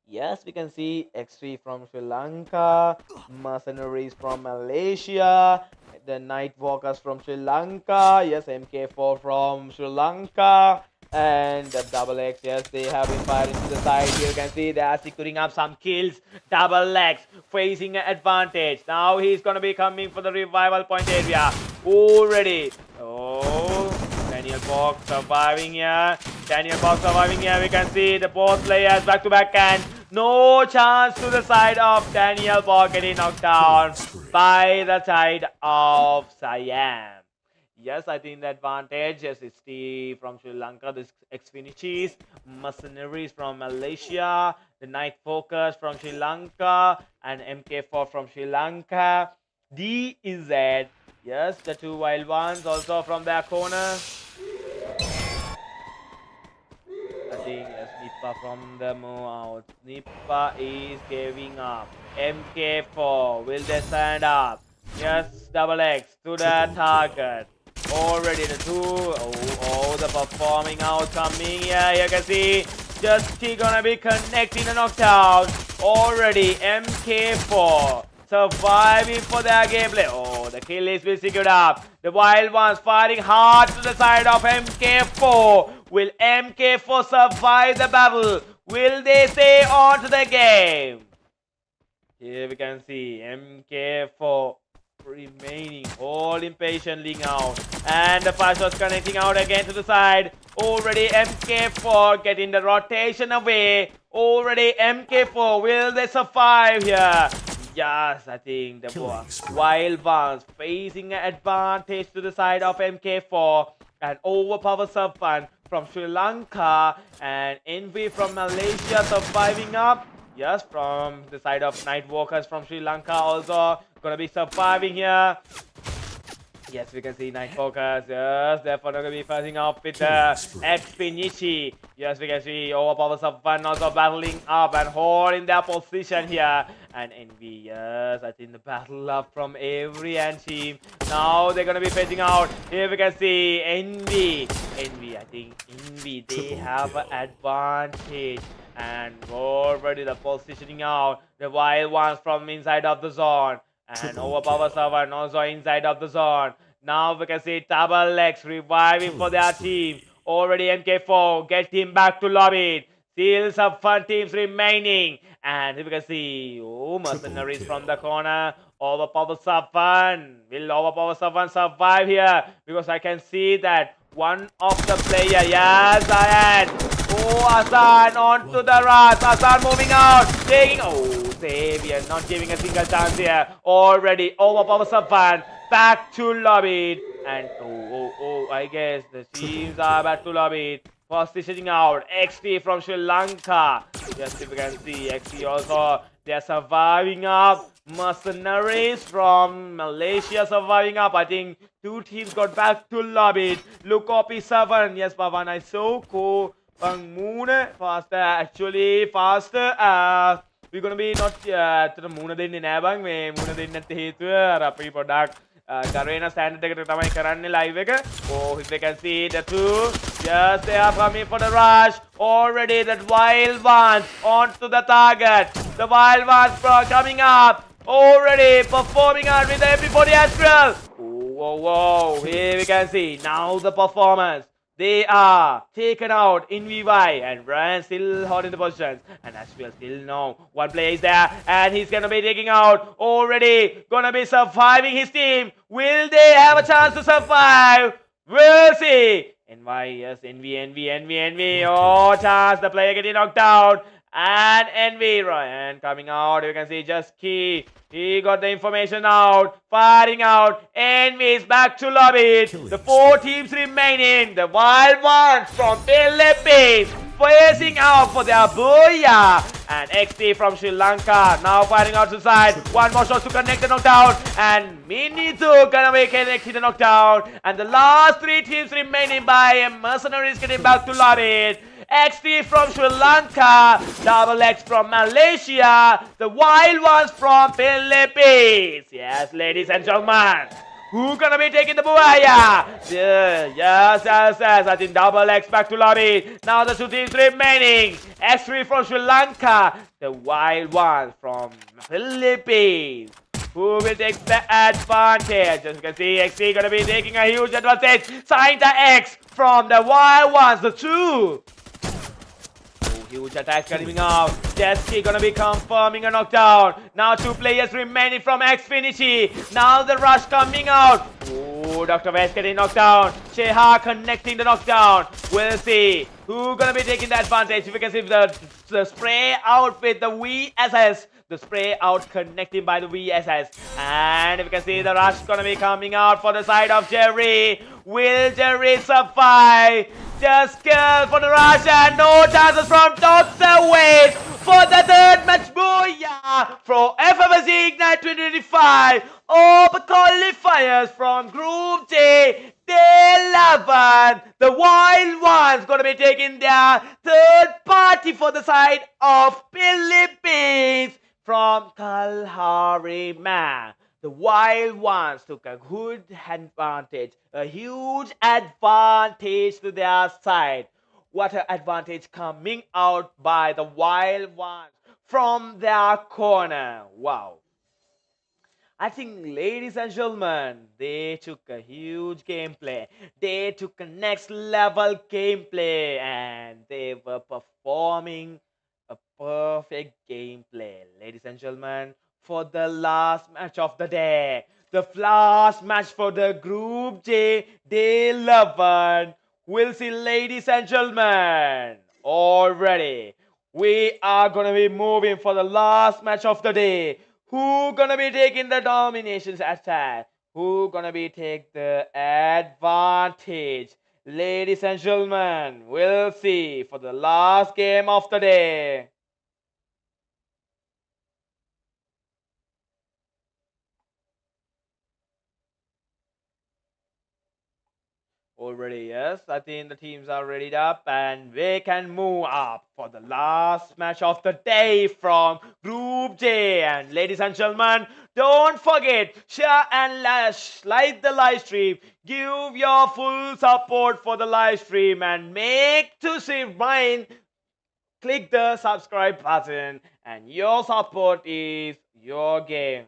Yes, we can see X3 from Sri Lanka, Mercenaries from Malaysia, the Night Walkers from Sri Lanka, yes, MK4 from Sri Lanka, and the double X, yes, they have been firing to the side. Here you can see they are securing up some kills. Double X facing an advantage. Now he's gonna be coming for the revival point area. Already. Oh, Daniel Box surviving here. Daniel Box surviving here. We can see the both players back to back, and no chance to the side of Daniel Box getting knocked down by the side of Siam. Yes, I think the advantage, yes, it's Steve from Sri Lanka, the XFINITY, Mercenaries from Malaysia, the Night Focus from Sri Lanka, and MK4 from Sri Lanka. DZ, yes, the two wild ones also from their corner. I think yes, Nippa from the move out. Nippa is giving up. MK4, will they stand up? Yes, double X to the target. Already the two. Oh, the performing out coming here. You can see just he gonna be connecting the knockdown. Already MK4 surviving for their gameplay. Oh, the kill is being secured up. The wild ones fighting hard to the side of MK4. Will MK4 survive the battle? Will they stay on to the game? Here we can see MK4 remaining, all impatiently out, and the fire shots connecting out again to the side. Already MK4 getting the rotation away. Already MK4, will they survive here? Yes, I think the wild ones facing an advantage to the side of MK4, and overpower Surfan from Sri Lanka, and ENVY from Malaysia surviving up. Yes, from the side of Night Walkers from Sri Lanka also gonna be surviving here. Yes, we can see Night Walkers. Yes, therefore gonna be fighting up with the XFINITY. Yes, we can see overpower Surfan also battling up and holding their position here. And ENVY, yes, I think the battle up from every end team. Now they're gonna be facing out. Here we can see ENVY. I think ENVY, they have an advantage. And already the positioning out. The wild ones from inside of the zone. And overpower Surfan also inside of the zone. Now we can see double X reviving for their team. Already MK4, get him back to lobby. Still some fun teams remaining. And we can see, oh, Mercenaries from the corner. Overpower Surfan. Will overpower Surfan survive here? Because I can see that one of the player, yes, I am. Oh, Hassan onto the rush. Hassan moving out. Taking, oh, Xavier not giving a single chance here. Already overpower Surfan. Back to lobby. And I guess the teams are back to lobby. Positioning out. XT from Sri Lanka. Yes, if you can see, XT also, they are surviving up. Mercenaries from Malaysia surviving up. I think two teams got back to lobby. Look up 7. Yes, Pavan, I so cool. Bang Moon faster, actually faster. We're gonna be not to the Moon දෙන්නේ නෑ බං මේ Moon දෙන්නේ නැති හේතුව අර අපි පොඩක් Garena standard එකට තමයි කරන්නේ live එක. Oh, if you can see the two, yes, they are coming for the rush. Already that wild ones onto the target. The wild ones coming up. Already performing out with everybody as well. Oh, whoa. Here we can see now the performance. They are taken out in VY and Ryan still holding the positions. And as we still know, one player is there and he's gonna be taking out already. Gonna be surviving his team. Will they have a chance to survive? We'll see. ENVY, yes, ENVY. Oh, chance. The player getting knocked down. And ENVY, Ryan coming out. You can see just key. He got the information out. Firing out. ENVY is back to lobby. The 4 teams remaining. The wild ones from Philippines facing out for their booyah. And XT from Sri Lanka now firing out to the side. One more shot to connect the knockdown. And Mini2 gonna be connecting the knockdown. And the last 3 teams remaining by Mercenaries getting back to lobby. XT from Sri Lanka, Double X from Malaysia, the Wild Ones from Philippines. Yes, ladies and gentlemen. Who gonna be taking the booyah? Yes. I think Double X back to lobby. Now the 2 teams remaining. X3 from Sri Lanka, the Wild Ones from Philippines. Who will take the advantage? As you can see, XT gonna be taking a huge advantage. Sign the X from the Wild Ones, the 2. Huge attack coming out. Jesky gonna be confirming a knockdown. Now 2 players remaining from XFINITY. Now the rush coming out. Oh, Dr. West getting knocked down. Sheha connecting the knockdown. We'll see who gonna be taking the advantage. If you can see the spray out with the VSS. The spray out connecting by the VSS. And if you can see the rush gonna be coming out for the side of Jerry. Will Jerry survive? Just kill for the rush and no chances from Dr. Wade for the 3rd match booyah from FFSG IGNITE 2025 over qualifiers from Group J. Day 11, the Wild Ones gonna be taking their 3rd party for the side of Philippines from Kalahari Man. The Wild Ones took a good advantage, a huge advantage to their side. What an advantage coming out by the Wild Ones from their corner. Wow. I think, ladies and gentlemen, they took a huge gameplay. They took a next level gameplay and they were performing a perfect gameplay. Ladies and gentlemen, for the last match of the day. The last match for the Group J, Day 11. We'll see, ladies and gentlemen. Already, we are going to be moving for the last match of the day. Who gonna be taking the dominations attack? Who gonna be take the advantage? Ladies and gentlemen, we'll see for the last game of the day. Already, yes. I think the teams are ready up and we can move up for the last match of the day from Group J. And ladies and gentlemen, don't forget, share and like the live stream. Give your full support for the live stream and make to see mine. Click the subscribe button and your support is your game.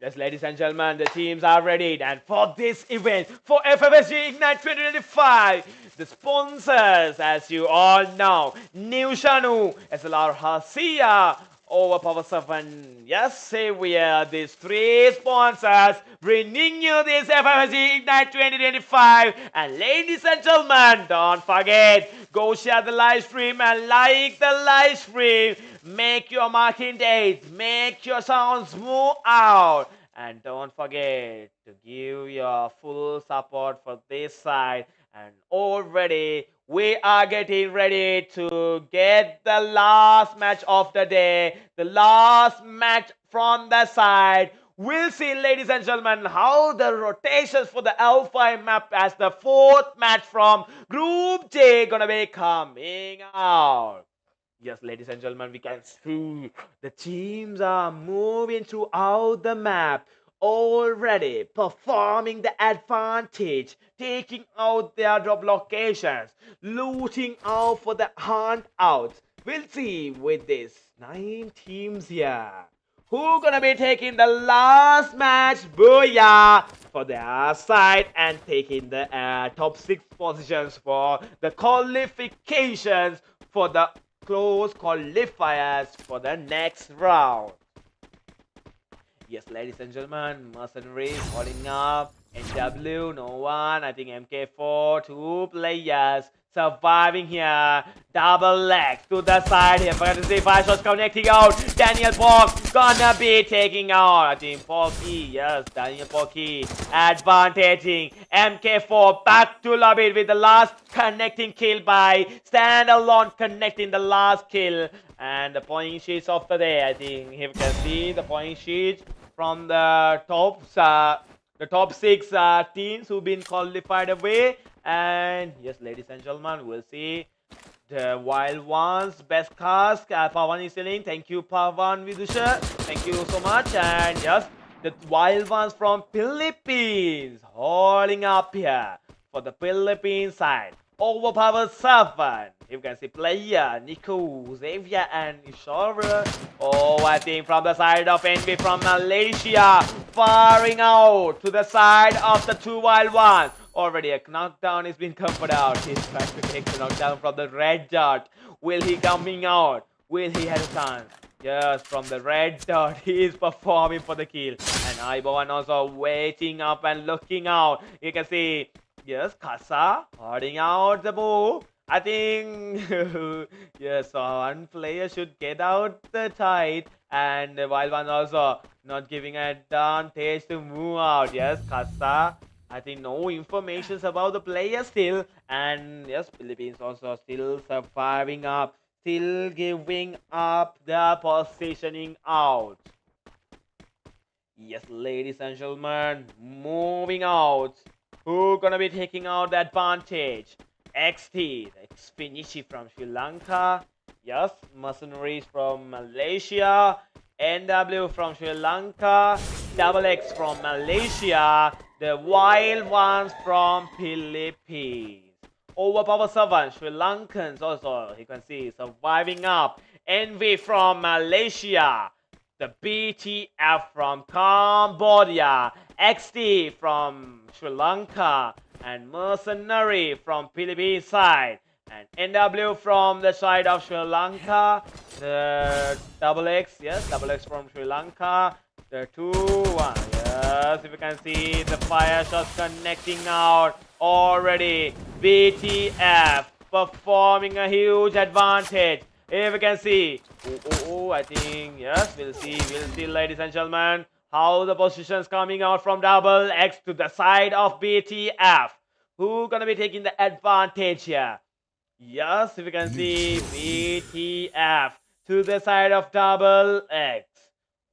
Yes, ladies and gentlemen, the teams are ready. And for this event, for FFSG IGNITE 2025, the sponsors, as you all know, New SHANU, SLR Hasia, Overpower 7, yes, Savior, these 3 sponsors bringing you this FFSG IGNITE 2025. And ladies and gentlemen, don't forget, go share the live stream and like the live stream. Make your marking dates, make your sounds move out. And don't forget to give your full support for this side. And already we are getting ready to get the last match of the day. The last match from the side. We'll see, ladies and gentlemen, how the rotations for the L5 map as the 4th match from Group J gonna be coming out. Yes, ladies and gentlemen, we can see the teams are moving throughout the map, already performing the advantage, taking out their drop locations, looting out for the hunt out. We'll see with this 9 teams here. Who gonna be taking the last match, booyah, for their side and taking the top 6 positions for the qualifications for the close qualifiers for the next round. Yes, ladies and gentlemen, Mercenary holding up. NW, no one. I think MK4, 2 players surviving here. Double legs to the side here. But see 5 shots connecting out. Daniel Pork gonna be taking out. I think Porky, yes, Daniel Porky advantaging. MK4 back to lobby with the last connecting kill by Standalone, connecting the last kill. And the point sheets of the day, I think you can see the point sheets from the top 6 teams who've been qualified away. And yes, ladies and gentlemen, we'll see the Wild Ones best cast. Pawan is selling. Thank you, Pawan Vidusha. Thank you so much. And yes, the Wild Ones from Philippines holding up here for the Philippines side. Overpowered 7. You can see player Nico, Xavier, and Ishara. Oh, I think from the side of ENVY from Malaysia, firing out to the side of the 2 Wild Ones. Already a knockdown is being covered out. He's trying to take the knockdown from the red dot. Will he coming out? Will he have a chance? Yes, from the red dot, he is performing for the kill. And Ibon also waiting up and looking out. You can see, yes, KARCER holding out the ball. I think, yes, one player should get out the tight. And the Wild One also not giving advantage to move out. Yes, KARCER. I think no information about the player still. And yes, Philippines also still surviving up. Still giving up the positioning out. Yes, ladies and gentlemen, moving out. Who gonna be taking out the advantage? XT, the XFINITY from Sri Lanka. Yes, Mercenaries from Malaysia. NW from Sri Lanka. Double X from Malaysia. The Wild Ones from Philippines. Overpowered 7, Sri Lankans also, you can see, surviving up. ENVY from Malaysia. The BTF from Cambodia. XT from Sri Lanka. And Mercenary from Philippines side. And NW from the side of Sri Lanka. The Double X, yes, Double X from Sri Lanka. The 2-1, yes, if you can see the fire shots connecting out already. BTF performing a huge advantage. If you can see, I think, yes, we'll see, ladies and gentlemen, how the positions coming out from Double X to the side of BTF. Who gonna be taking the advantage here? Yes, if you can see, BTF to the side of Double X.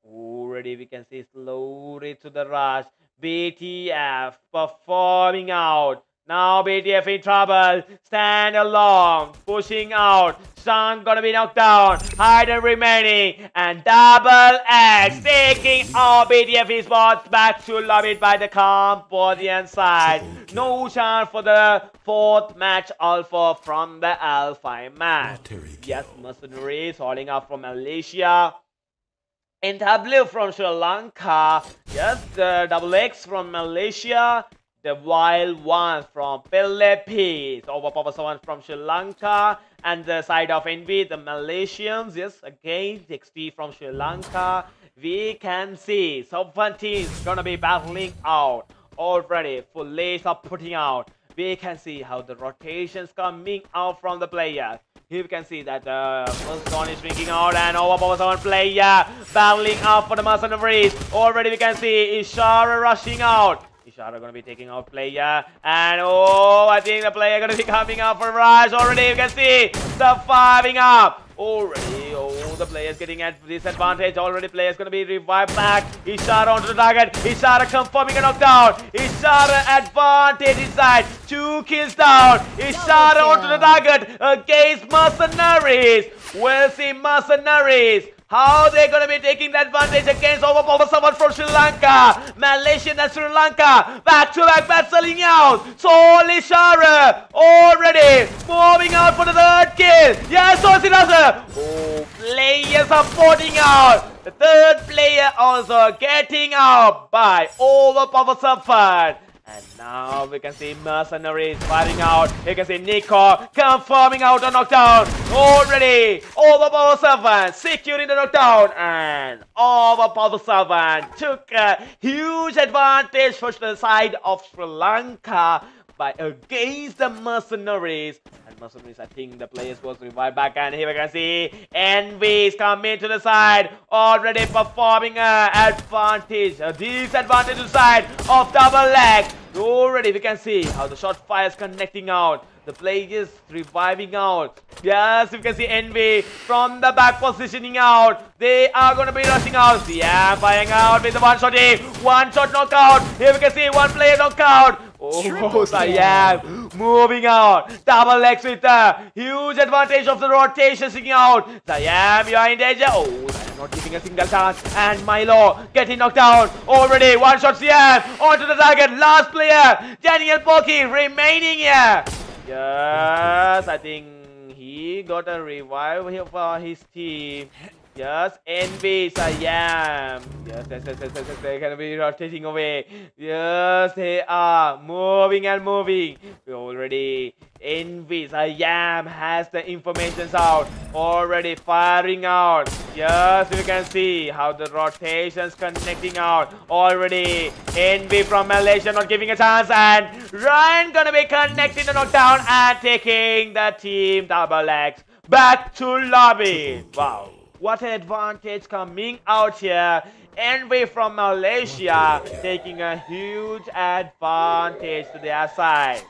Already we can see slowly to the rush. BTF performing out. Now BTF in trouble. Stand alone. Pushing out. Sun gonna be knocked down. Hide remaining. And Double X taking all BTF Esports back to lobby by the Cambodian side. No chance for the 4th match alpha from the Alpha match. Yes, Mercenaries holding up from Malaysia. NW from Sri Lanka. Yes, the Double X from Malaysia. The Wild Ones from Philippines. Overpowered 7 from Sri Lanka. And the side of ENVY, the Malaysians. Yes, again, XT from Sri Lanka. We can see 17 gonna be battling out already. Full lace of putting out. We can see how the rotations coming out from the players. Here we can see that the first one is drinking out and overpowered 7 player battling out for the Mercenaries. Already we can see Ishara rushing out. Ishara gonna be taking out player. And I think the player gonna be coming out for rush. Already you can see surviving up. Already, the players getting at disadvantage. Already players gonna be revived back. Ishara onto the target. Ishara confirming a knockdown. Ishara advantage inside. 2 kills down. Ishara onto the target against Mercenaries. We'll see Mercenaries How they gonna be taking the advantage against overpower someone from Sri Lanka? Malaysia and Sri Lanka back-to-back battling out. Solely Shara already moving out for the third kill. Yes, Osinasa. Oh, players are porting out. The third player also getting out by overpower someone. And now we can see Mercenaries firing out. You can see Nico confirming out a knockdown. Already overpower servant securing the knockdown. And overpower servant took a huge advantage for the side of Sri Lanka by against the Mercenaries. And Mercenaries, I think the players was revived back, and here we can see ENVY is coming to the side, already performing an advantage, a disadvantage to the side of double leg. Already we can see how the shot fire is connecting out. The players reviving out. Yes, you can see ENVY from the back positioning out. They are going to be rushing out. Yeah, firing out with the one-shot one-shot knockout. Here we can see one player knockout. Oh, Siam moving out. Double legs with a huge advantage of the rotation sticking out. Siam, you are in danger. Oh, Siam not giving a single chance. And Milo getting knocked down. Already one shot Siam onto the target. Last player, Daniel Poki remaining here. Yes, I think he got a revive here for his team. Yes, ENVY, Siam. Yes, they're gonna be rotating away. Yes, they are moving and moving. We already ENVY, Siam has the information out. Already firing out. Yes, we can see how the rotations connecting out. Already ENVY from Malaysia not giving a chance, and Ryan gonna be connecting the knockdown and taking the team double legs back to lobby. Wow. What an advantage coming out here. ENVY from Malaysia taking a huge advantage to their side.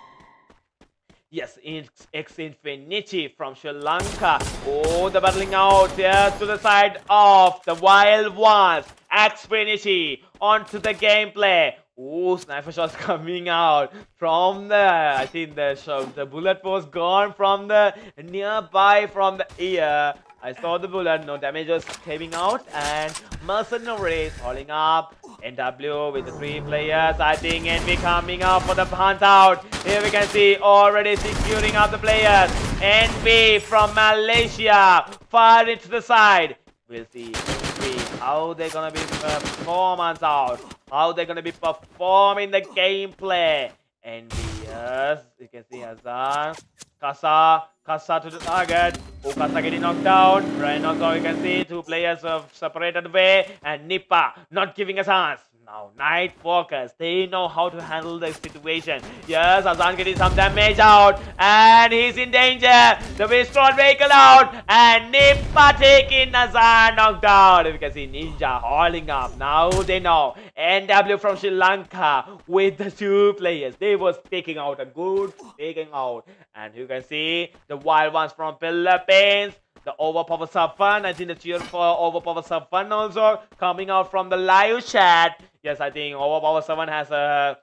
Yes, it's XFINITY from Sri Lanka. Oh, the battling out here to the side of the Wild Ones. XFINITY onto the gameplay. Oh, sniper shots coming out from the, I think the bullet was gone from the nearby from the ear. I saw the bullet, no damages coming out, and Mercenaries holding up. NW with the 3 players. I think ENVY coming out for the hunt out. Here we can see already securing up the players. ENVY from Malaysia firing to the side. We'll see how they're gonna be performance out. How they're gonna be performing the gameplay. ENVY, yes, you can see Hazan, KARCER to the target. Oh, KARCER getting knocked down. Right now, you can see 2 players have separated away, and Nippa not giving a chance. Now, Nightwalkers, they know how to handle the situation. Yes, Hazan getting some damage out, and he's in danger. The Wistron vehicle out, and Nippa taking Hazan knocked down. You can see Ninja hauling up. Now they know. NW from Sri Lanka with the 2 players. They was taking out a good taking out. And you can see the Wild Ones from Philippines. The overpower sub-fun. I think the cheer for overpower sub-fun also coming out from the live chat. Yes, I think overpower sub-fun has a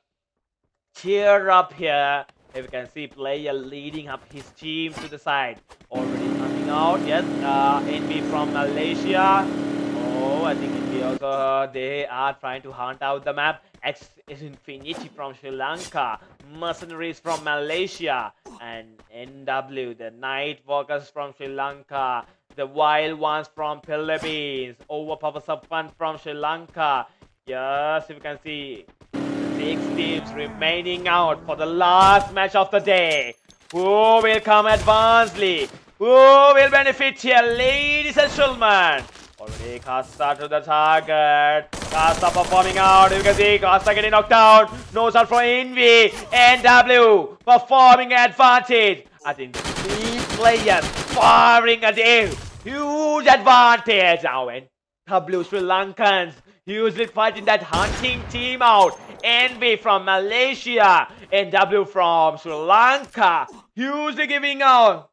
cheer up here. If you can see player leading up his team to the side. Already coming out. Yes, ENVY from Malaysia. Oh, I think ENVY also, they are trying to hunt out the map. XFINITY from Sri Lanka, Mercenaries from Malaysia, and NW, the Nightwalkers from Sri Lanka, the Wild Ones from Philippines, overpower sub-fun from Sri Lanka. Yes, you can see 6 teams remaining out for the last match of the day. Who will come advancedly? Who will benefit here, ladies and gentlemen? Already KARCER to the target. KARCER performing out. You can see KARCER getting knocked down. No shot from ENVY. NW performing advantage. I think the 3 players firing at the huge advantage. Now NW Sri Lankans usually fighting that hunting team out. ENVY from Malaysia. NW from Sri Lanka usually giving out.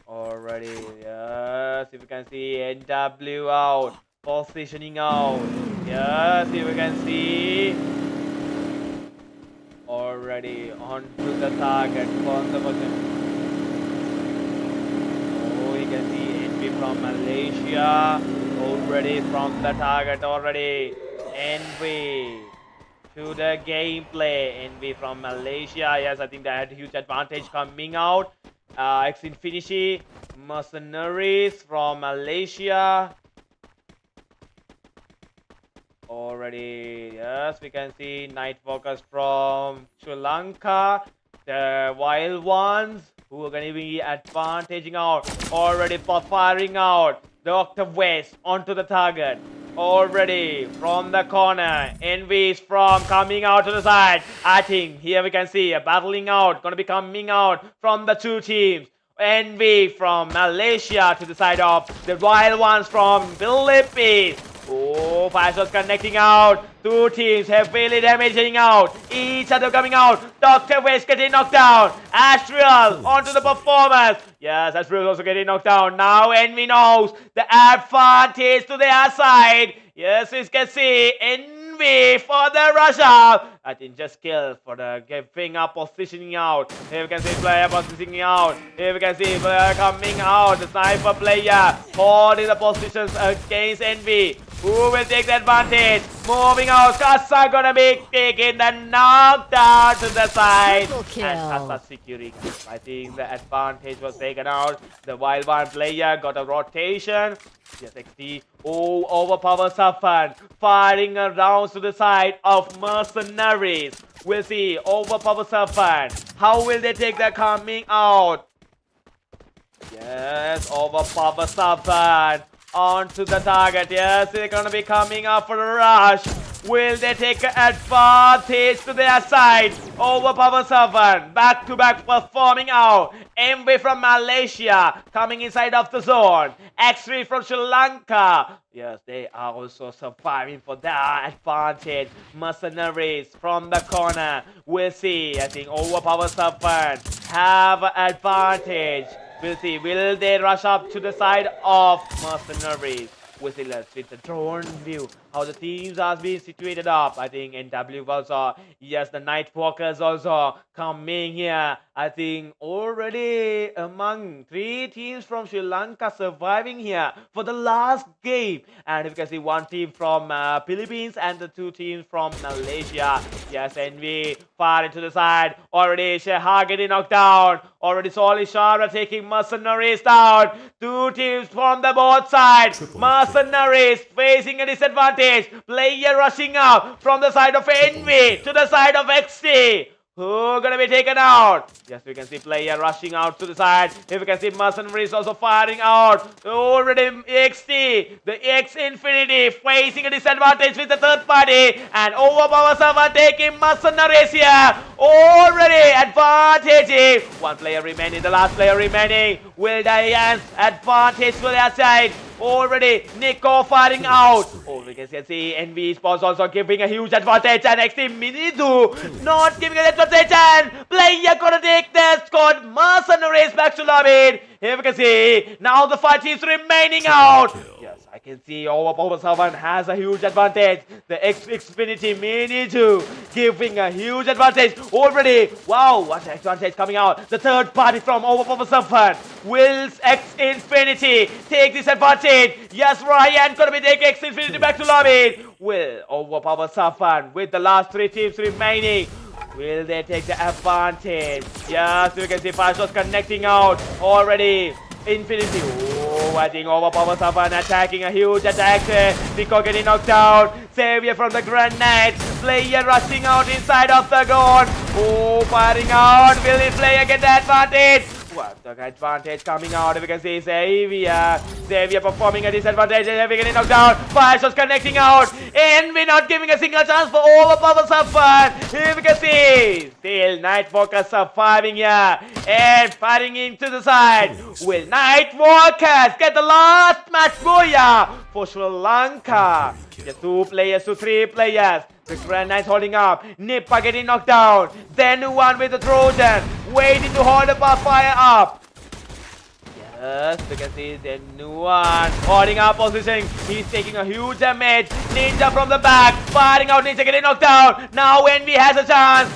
Already, yes, if you can see NW out, positioning out. Yes, if you can see already onto the target from the position. can see Envy from Malaysia already from the target already. Envy to the gameplay. Envy from Malaysia. Yes, I think they had a huge advantage coming out. XFINITY, Mercenaries from Malaysia. Already, yes, we can see Nightwalkers from Sri Lanka. The Wild Ones who are going to be advantaging out. Already firing out. Dr. West onto the target. Already from the corner. Envy is from coming out to the side. I think here we can see a battling out. Going to be coming out from the two teams. Envy from Malaysia to the side of the Wild Ones from Philippines. Oh, fire shots connecting out. Two teams heavily damaging out. Each other coming out. Dr. West getting knocked down. Astral onto the performance. Yes, Astral also getting knocked down. Now Envy knows the advantage to their side. Yes, you can see Envy for the rush up. I think just kill for the giving up positioning out. Here we can see player positioning out. Here we can see player coming out. The sniper player holding the positions against Envy. Who will take the advantage? Moving out. KARCER gonna be taking the knockdown to the side. And KARCER securing. I think the advantage was taken out. The Wild One player got a rotation. Yes, XT. Oh, overpower Safan. Firing rounds to the side of Mercenaries. We'll see. Overpower Safan. How will they take the coming out? Yes, overpower Safan. Onto the target. Yes, they're gonna be coming up for a rush. Will they take advantage to their side? Overpower Safan. Back to back performing out. Envy from Malaysia coming inside of the zone. X3 from Sri Lanka. Yes, they are also surviving for their advantage. Mercenaries from the corner. We'll see. I think overpower Safan have an advantage. We'll see. Will they rush up to the side of Mercenaries? We'll see. Let's with the drone view how the teams are being situated up. I think NW also. Yes, the Nightwalkers also coming here. I think already among 3 teams from Sri Lanka surviving here for the last game. And you can see 1 team from Philippines and the 2 teams from Malaysia. Yes, Envy far into the side. Already SHAD getting knocked down. Already Solly Shara taking Mercenaries down. 2 teams from the both sides. Mercenaries facing a disadvantage. Player rushing up from the side of Envy to the side of XT. Who gonna be taken out? Yes, we can see player rushing out to the side. Here we can see Mercenaries also firing out. Already XT, the XFINITY facing a disadvantage with the third party. And overpower server taking Mercenaries here. Already advantaging. 1 player remaining, the last player remaining. Will Diane's advantage to their side. Already Nico firing out. Oh, we can see Envy Esports also giving a huge advantage. And XFINITY not giving an advantage. And player gonna take the squad. Mercenaries back to lobby. Here we can see now the 5 teams remaining out. Yes, I can see overpower Servant has a huge advantage. The XFINITY Mini2 giving a huge advantage already. Wow, what advantage coming out. The third party from overpower Servant. Will XFINITY take this advantage? Yes, Ryan gonna be taking XFINITY back to lobby. Will overpower Servant with the last 3 teams remaining. Will they take the advantage? Yes, we can see 5 shots connecting out already. Infinity. Oh, I think overpower Savan attacking a huge attack. Nico getting knocked down. Xavier from the grenade. Player rushing out inside of the gun. Oh, firing out. Will this player get the advantage? What the advantage coming out? We can see Xavier performing a disadvantage. Xavier getting knocked down. 5 shots connecting out. Envy not giving a single chance for overpower Savan. Here we can see still Nightwalkers surviving here and firing into the side. Will Nightwalkers get the last match booyah for Sri Lanka? The 2 players to 3 players. The Grenadiers holding up. Nippa getting knocked down. Then 1 with the Trojan. Waiting to hold the fire up. Yes, you can see the one holding up position. He's taking a huge damage. Ninja from the back. Firing out. Ninja getting knocked down. Now Envy has a chance.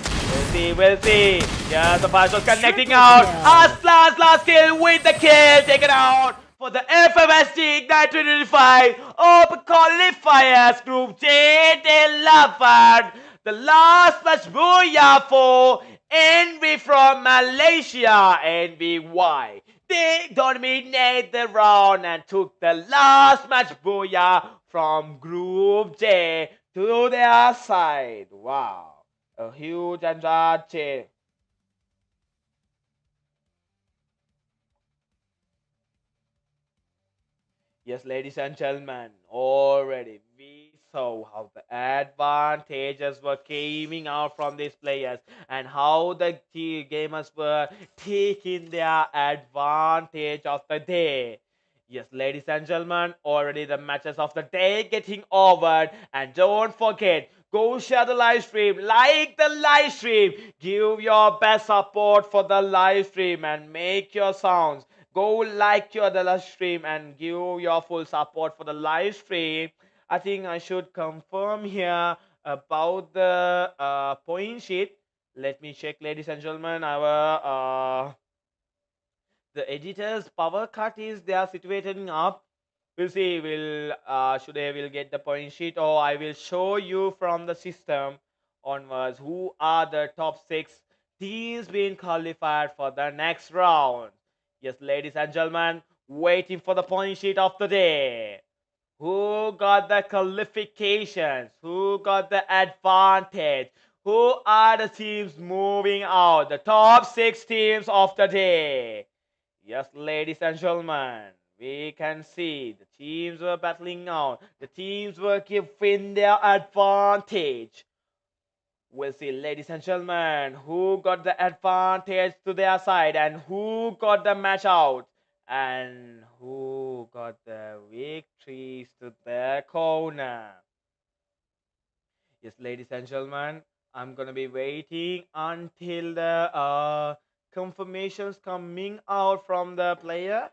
We'll see. Yes, the 5 shots connecting out. Aslan's last kill with the kill. Taken out. for the FFSG IGNITE 2025 Open Qualifiers Group J delivered the last match booyah for ENVY from Malaysia, NVY. They dominated the round and took the last match booyah from Group J to their side. Wow, a huge and large change. Yes, ladies and gentlemen, already we saw how the advantages were coming out from these players and how the gamers were taking their advantage of the day. Yes, ladies and gentlemen, already the matches of the day getting over, and don't forget, go share the live stream, like the live stream, give your best support for the live stream and make your sounds. Go like your the live stream and give your full support for the live stream. I think I should confirm here about the point sheet. Let me check, ladies and gentlemen. Our the editor's power cut is they are situated up. We'll see. Should I will get the point sheet, or I will show you from the system onwards who are the top 6 teams being qualified for the next round. Yes, ladies and gentlemen, waiting for the point sheet of the day. Who got the qualifications? Who got the advantage? Who are the teams moving out? The top 6 teams of the day. Yes, ladies and gentlemen, we can see the teams were battling out. The teams were giving their advantage. We'll see, ladies and gentlemen, who got the advantage to their side and who got the match out and who got the victories to their corner. Yes, ladies and gentlemen, I'm gonna be waiting until the confirmations coming out from the player.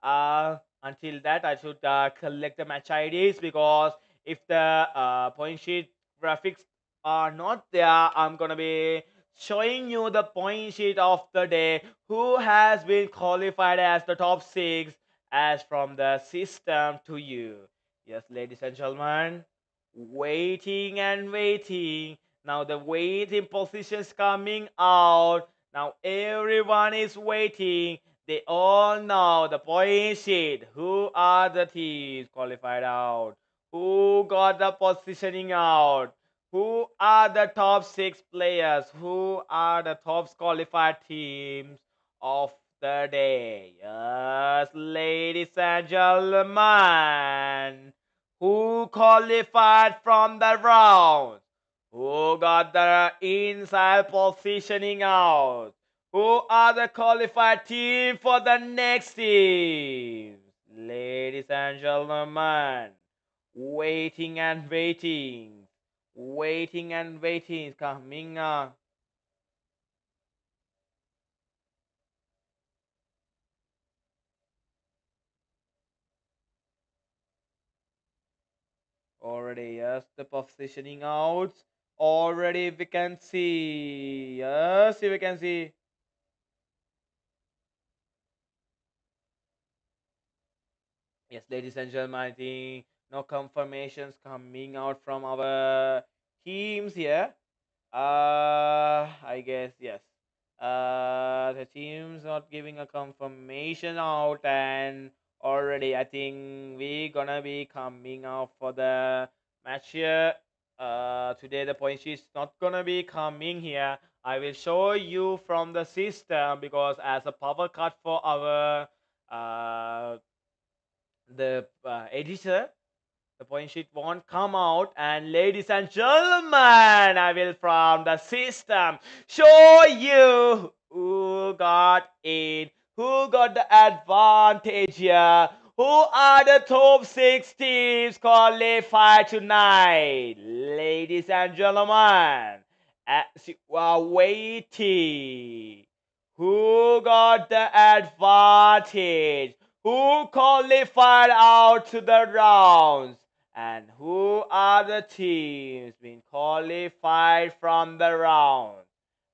Until that, I should collect the match IDs, because if the point sheet graphics are not there, I'm gonna be showing you the point sheet of the day, who has been qualified as the top 6 as from the system to you. Yes, ladies and gentlemen, waiting and waiting. Now the waiting positions coming out. Now everyone is waiting. They all know the point sheet. Who are the teams qualified out? Who got the positioning out? Who are the top 6 players? Who are the top qualified teams of the day? Yes, ladies and gentlemen. Who qualified from the round? Who got the inside positioning out? Who are the qualified team for the next team? Ladies and gentlemen, waiting and waiting. Waiting and waiting coming up. Already, yes, the positioning out. Already we can see. Yes, we can see. Yes, ladies and gentlemen, I think no confirmations coming out from our teams here. I guess yes. The team's not giving a confirmation out, and already I think we gonna be coming out for the match here. Today the point sheet's not gonna be coming here. I will show you from the system, because as a power cut for our the editor, the point sheet won't come out. And ladies and gentlemen, I will from the system show you who got it, who got the advantage here, who are the top 6 teams qualified tonight. Ladies and gentlemen, as you are waiting, who got the advantage, who qualified out to the rounds, and who are the teams being qualified from the round,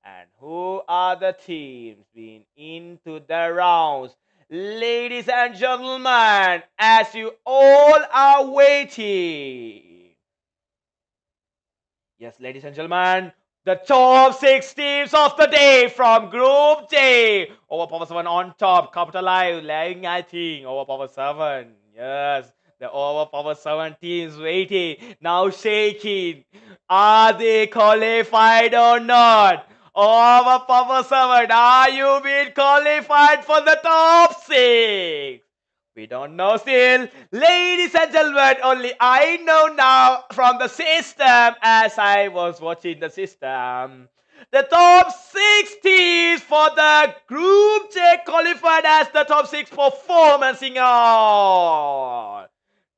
and who are the teams being into the rounds. ladies and gentlemen, as you all are waiting. Yes, ladies and gentlemen, the top 6 teams of the day from Group J. Overpower 7 on top, Capital Live, lying I think, Overpower 7. Yes, the Overpower 7 teams waiting, now shaking. Are they qualified or not? Overpower 7, are you being qualified for the top 6? We don't know still. Ladies and gentlemen, only I know now from the system as I was watching the system. The top 6 teams for the Group J qualified as the top 6 performing on.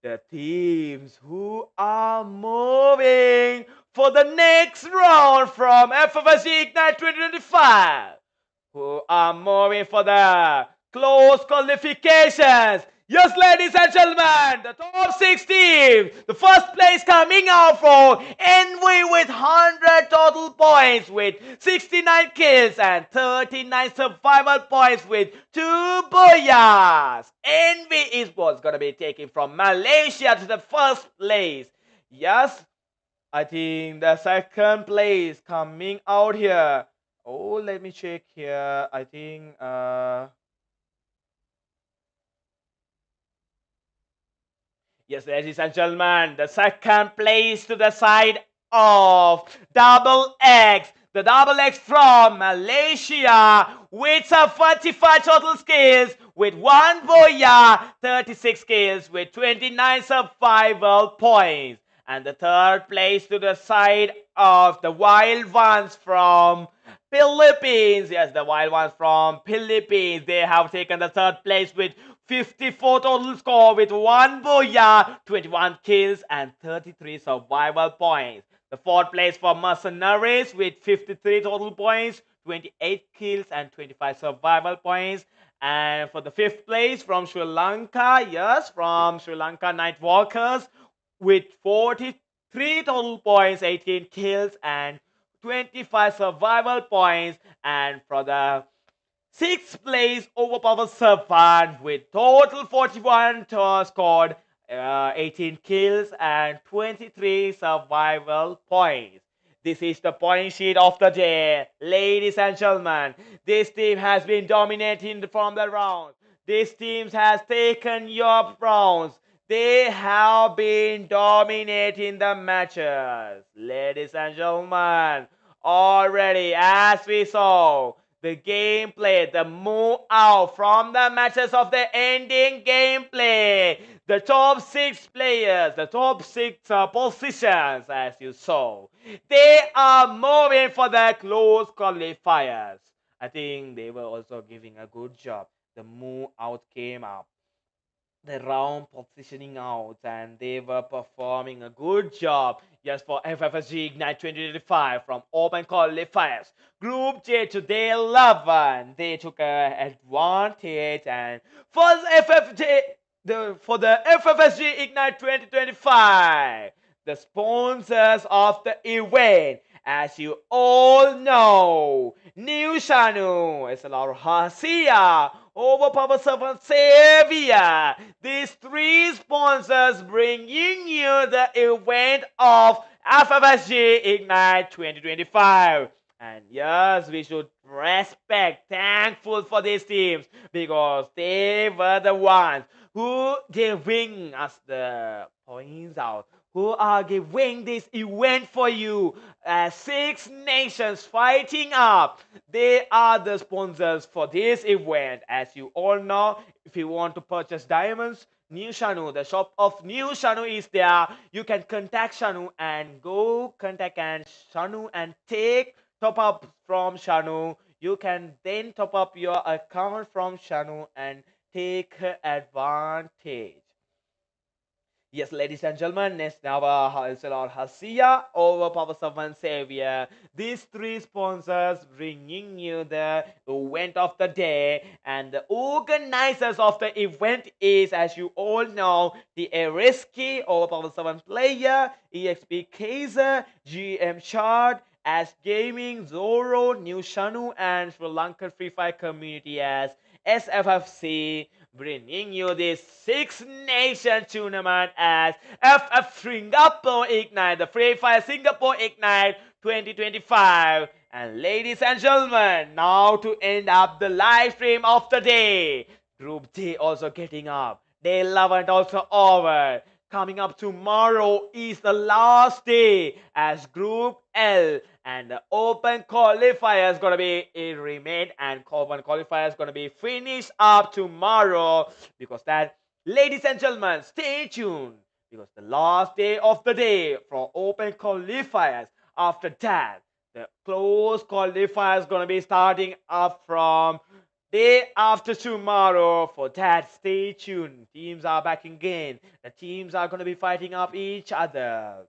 The teams who are moving for the next round from FFSG IGNITE 2025. Who are moving for the close qualifications. Yes, ladies and gentlemen, the top 6 teams. The first place coming out for ENVY with 100 total points with 69 kills and 39 survival points with 2 booyahs. ENVY Esports gonna be taking from Malaysia to the first place. Yes, I think the second place coming out here. Oh, let me check here. I think yes, ladies and gentlemen, the second place to the side of Double X. The Double X from Malaysia with some 45 total skills with 1 booyah, 36 kills with 29 survival points. And the third place to the side of the Wild Ones from Philippines. Yes, the Wild Ones from Philippines. They have taken the third place with 54 total score with 1 booyah, 21 kills and 33 survival points. The fourth place for Mercenaries with 53 total points, 28 kills and 25 survival points. And for the fifth place from Sri Lanka, yes, from Sri Lanka Night WALKERZ with 43 total points, 18 kills and 25 survival points. And for the sixth place, Overpower Servant with total 41 scored, 18 kills and 23 survival points. This is the point sheet of the day. Ladies and gentlemen, this team has been dominating from the round. This team has taken your rounds. They have been dominating the matches. Ladies and gentlemen, already as we saw, the gameplay, the move out from the matches of the ending gameplay. The top 6 players, the top 6 positions as you saw. They are moving for the close qualifiers. I think they were also giving a good job. The move out came up, the round positioning out, and they were performing a good job. Yes, for FFSG IGNITE 2025 from Open Qualifiers. Group J to day 11, they took an advantage, and for the FFSG IGNITE 2025, the sponsors of the event, as you all know, New SHANU, SLR Hasia, Overpower 7 Savior. These 3 sponsors bringing you the event of FFSG IGNITE 2025. And yes, we should respect, thankful for these teams because they were the ones who giving us the points out, who are giving this event for you. 6 nations fighting up. They are the sponsors for this event. As you all know, if you want to purchase diamonds, New SHANU, the shop of New SHANU is there. You can contact SHANU and go contact and SHANU and take top up from SHANU. You can then top up your account from SHANU and take advantage. Yes, ladies and gentlemen, next now Halsel Hasia, Overpower 7 Savior. These 3 sponsors bringing you the event of the day, and the organizers of the event is, as you all know, the Risky, Overpower 7 player, EXP KARCER, GM SHAD, as Gaming, ZORRO, New SHANU, and Sri Lankan Free Fire community as SFFC, bringing you this Six Nation tournament as FF Singapore Ignite, the Free Fire Singapore Ignite 2025. And ladies and gentlemen, now to end up the live stream of the day, Group D also getting up. Day 11 also over. Coming up tomorrow is the last day as Group L, and the open qualifier is gonna be remain, and open qualifier is gonna be finished up tomorrow. Because that, ladies and gentlemen, stay tuned, because the last day of the day for open qualifiers. After that, the close qualifier is gonna be starting up from day after tomorrow. For that, stay tuned. Teams are back again. The teams are going to be fighting up each other.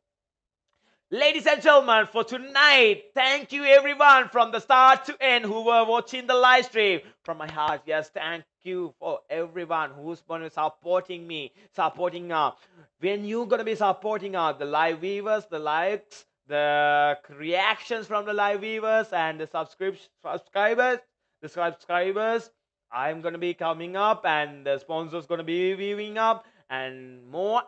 Ladies and gentlemen, for tonight, thank you everyone from the start to end who were watching the live stream. From my heart, yes, thank you for everyone who's going to be supporting me, supporting up. When you're going to be supporting up the live viewers, the likes, the reactions from the live viewers, and the subscribers, I'm gonna be coming up, and the sponsors gonna be viewing up, and more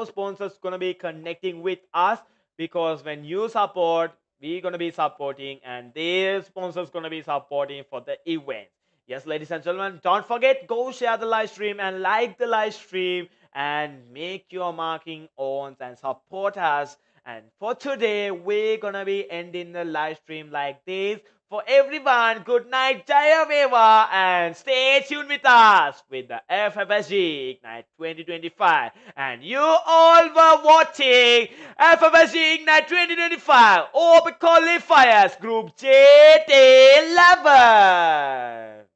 sponsors gonna be connecting with us, because when you support, we're gonna be supporting, and their sponsors gonna be supporting for the event. Yes, ladies and gentlemen, don't forget, go share the live stream and like the live stream and make your marking on and support us. And for today, we're gonna be ending the live stream like this. For everyone, good night, Jaya Veva, and stay tuned with us with the FFSG IGNITE 2025. And you all were watching FFSG IGNITE 2025 Open Qualifiers Group JT11.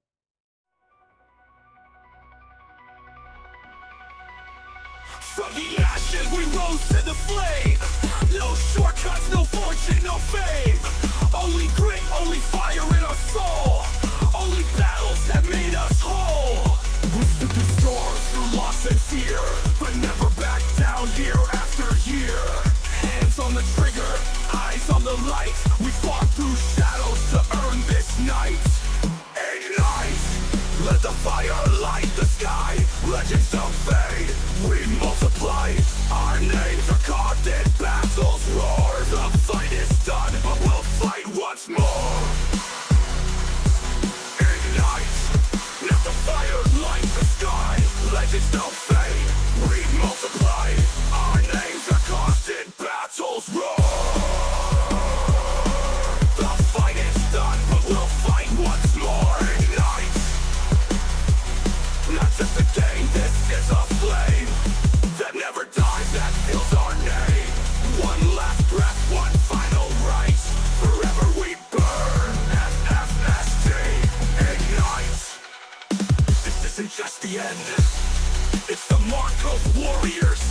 From the ashes we rose to the flame. No shortcuts, no fortune, no fame. Only grit, only fire in our soul. Only battles that made us whole. We stood the storms through loss and fear, but never back down year after year. Hands on the trigger, eyes on the light. We fought through shadows to earn this night. Ignite, let the fire light the sky. Legends don't fade, we multiply. Our names are carved in battles roar. The fight is done, but we'll fight once more. Ignite, let the fire light the sky. Legends don't fade, we multiply. Our names are carved in battles roar. The fight is done, but we'll fight once more. Ignite, not just a game, this is a flame that never dies, that fills our name. One last breath, one final right. Forever we burn. FFSG Ignite. This isn't just the end. It's the mark of warriors,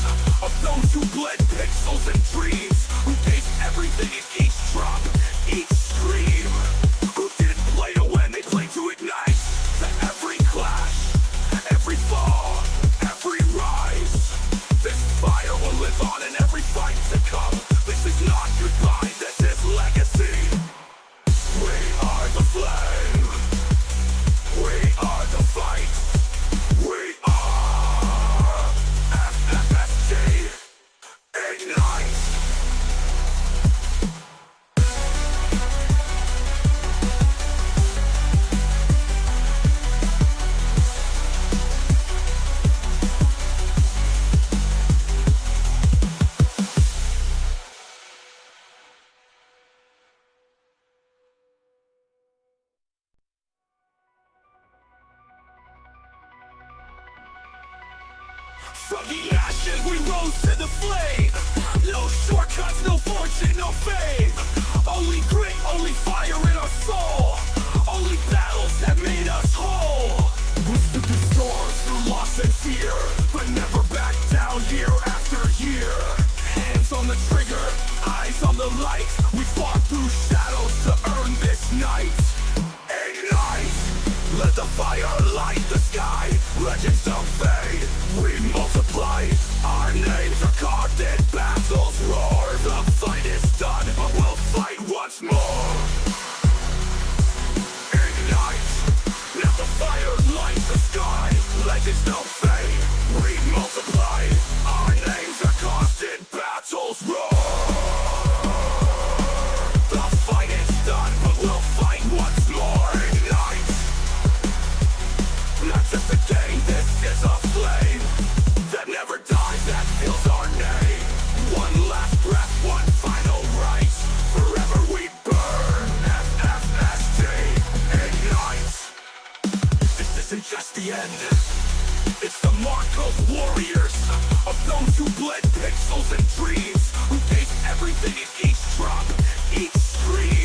of those who bled pixels and dreams, who gave everything in each drop, each scream, who didn't play to win, they played to ignite. To every clash, every fall, every rise, this fire will live on in every fight to come. This is not goodbye, this is legacy. We are the flame. We are the fight. We are FFSG Ignite. From the ashes we rose to the flame. No shortcuts, no fortune, no fame. Only grit, only fire in our soul. Only battles that made us whole. We stood the storms through loss and fear, but never back down year after year. Hands on the trigger, eyes on the light. We fought through shadows to earn this night. Ignite, let the fire light the sky. Legends don't fade, we multiply. Our names are carved in battles roar. The fight is done, but we'll Those who bled pixels and dreams, who gave everything in each drop, each stream.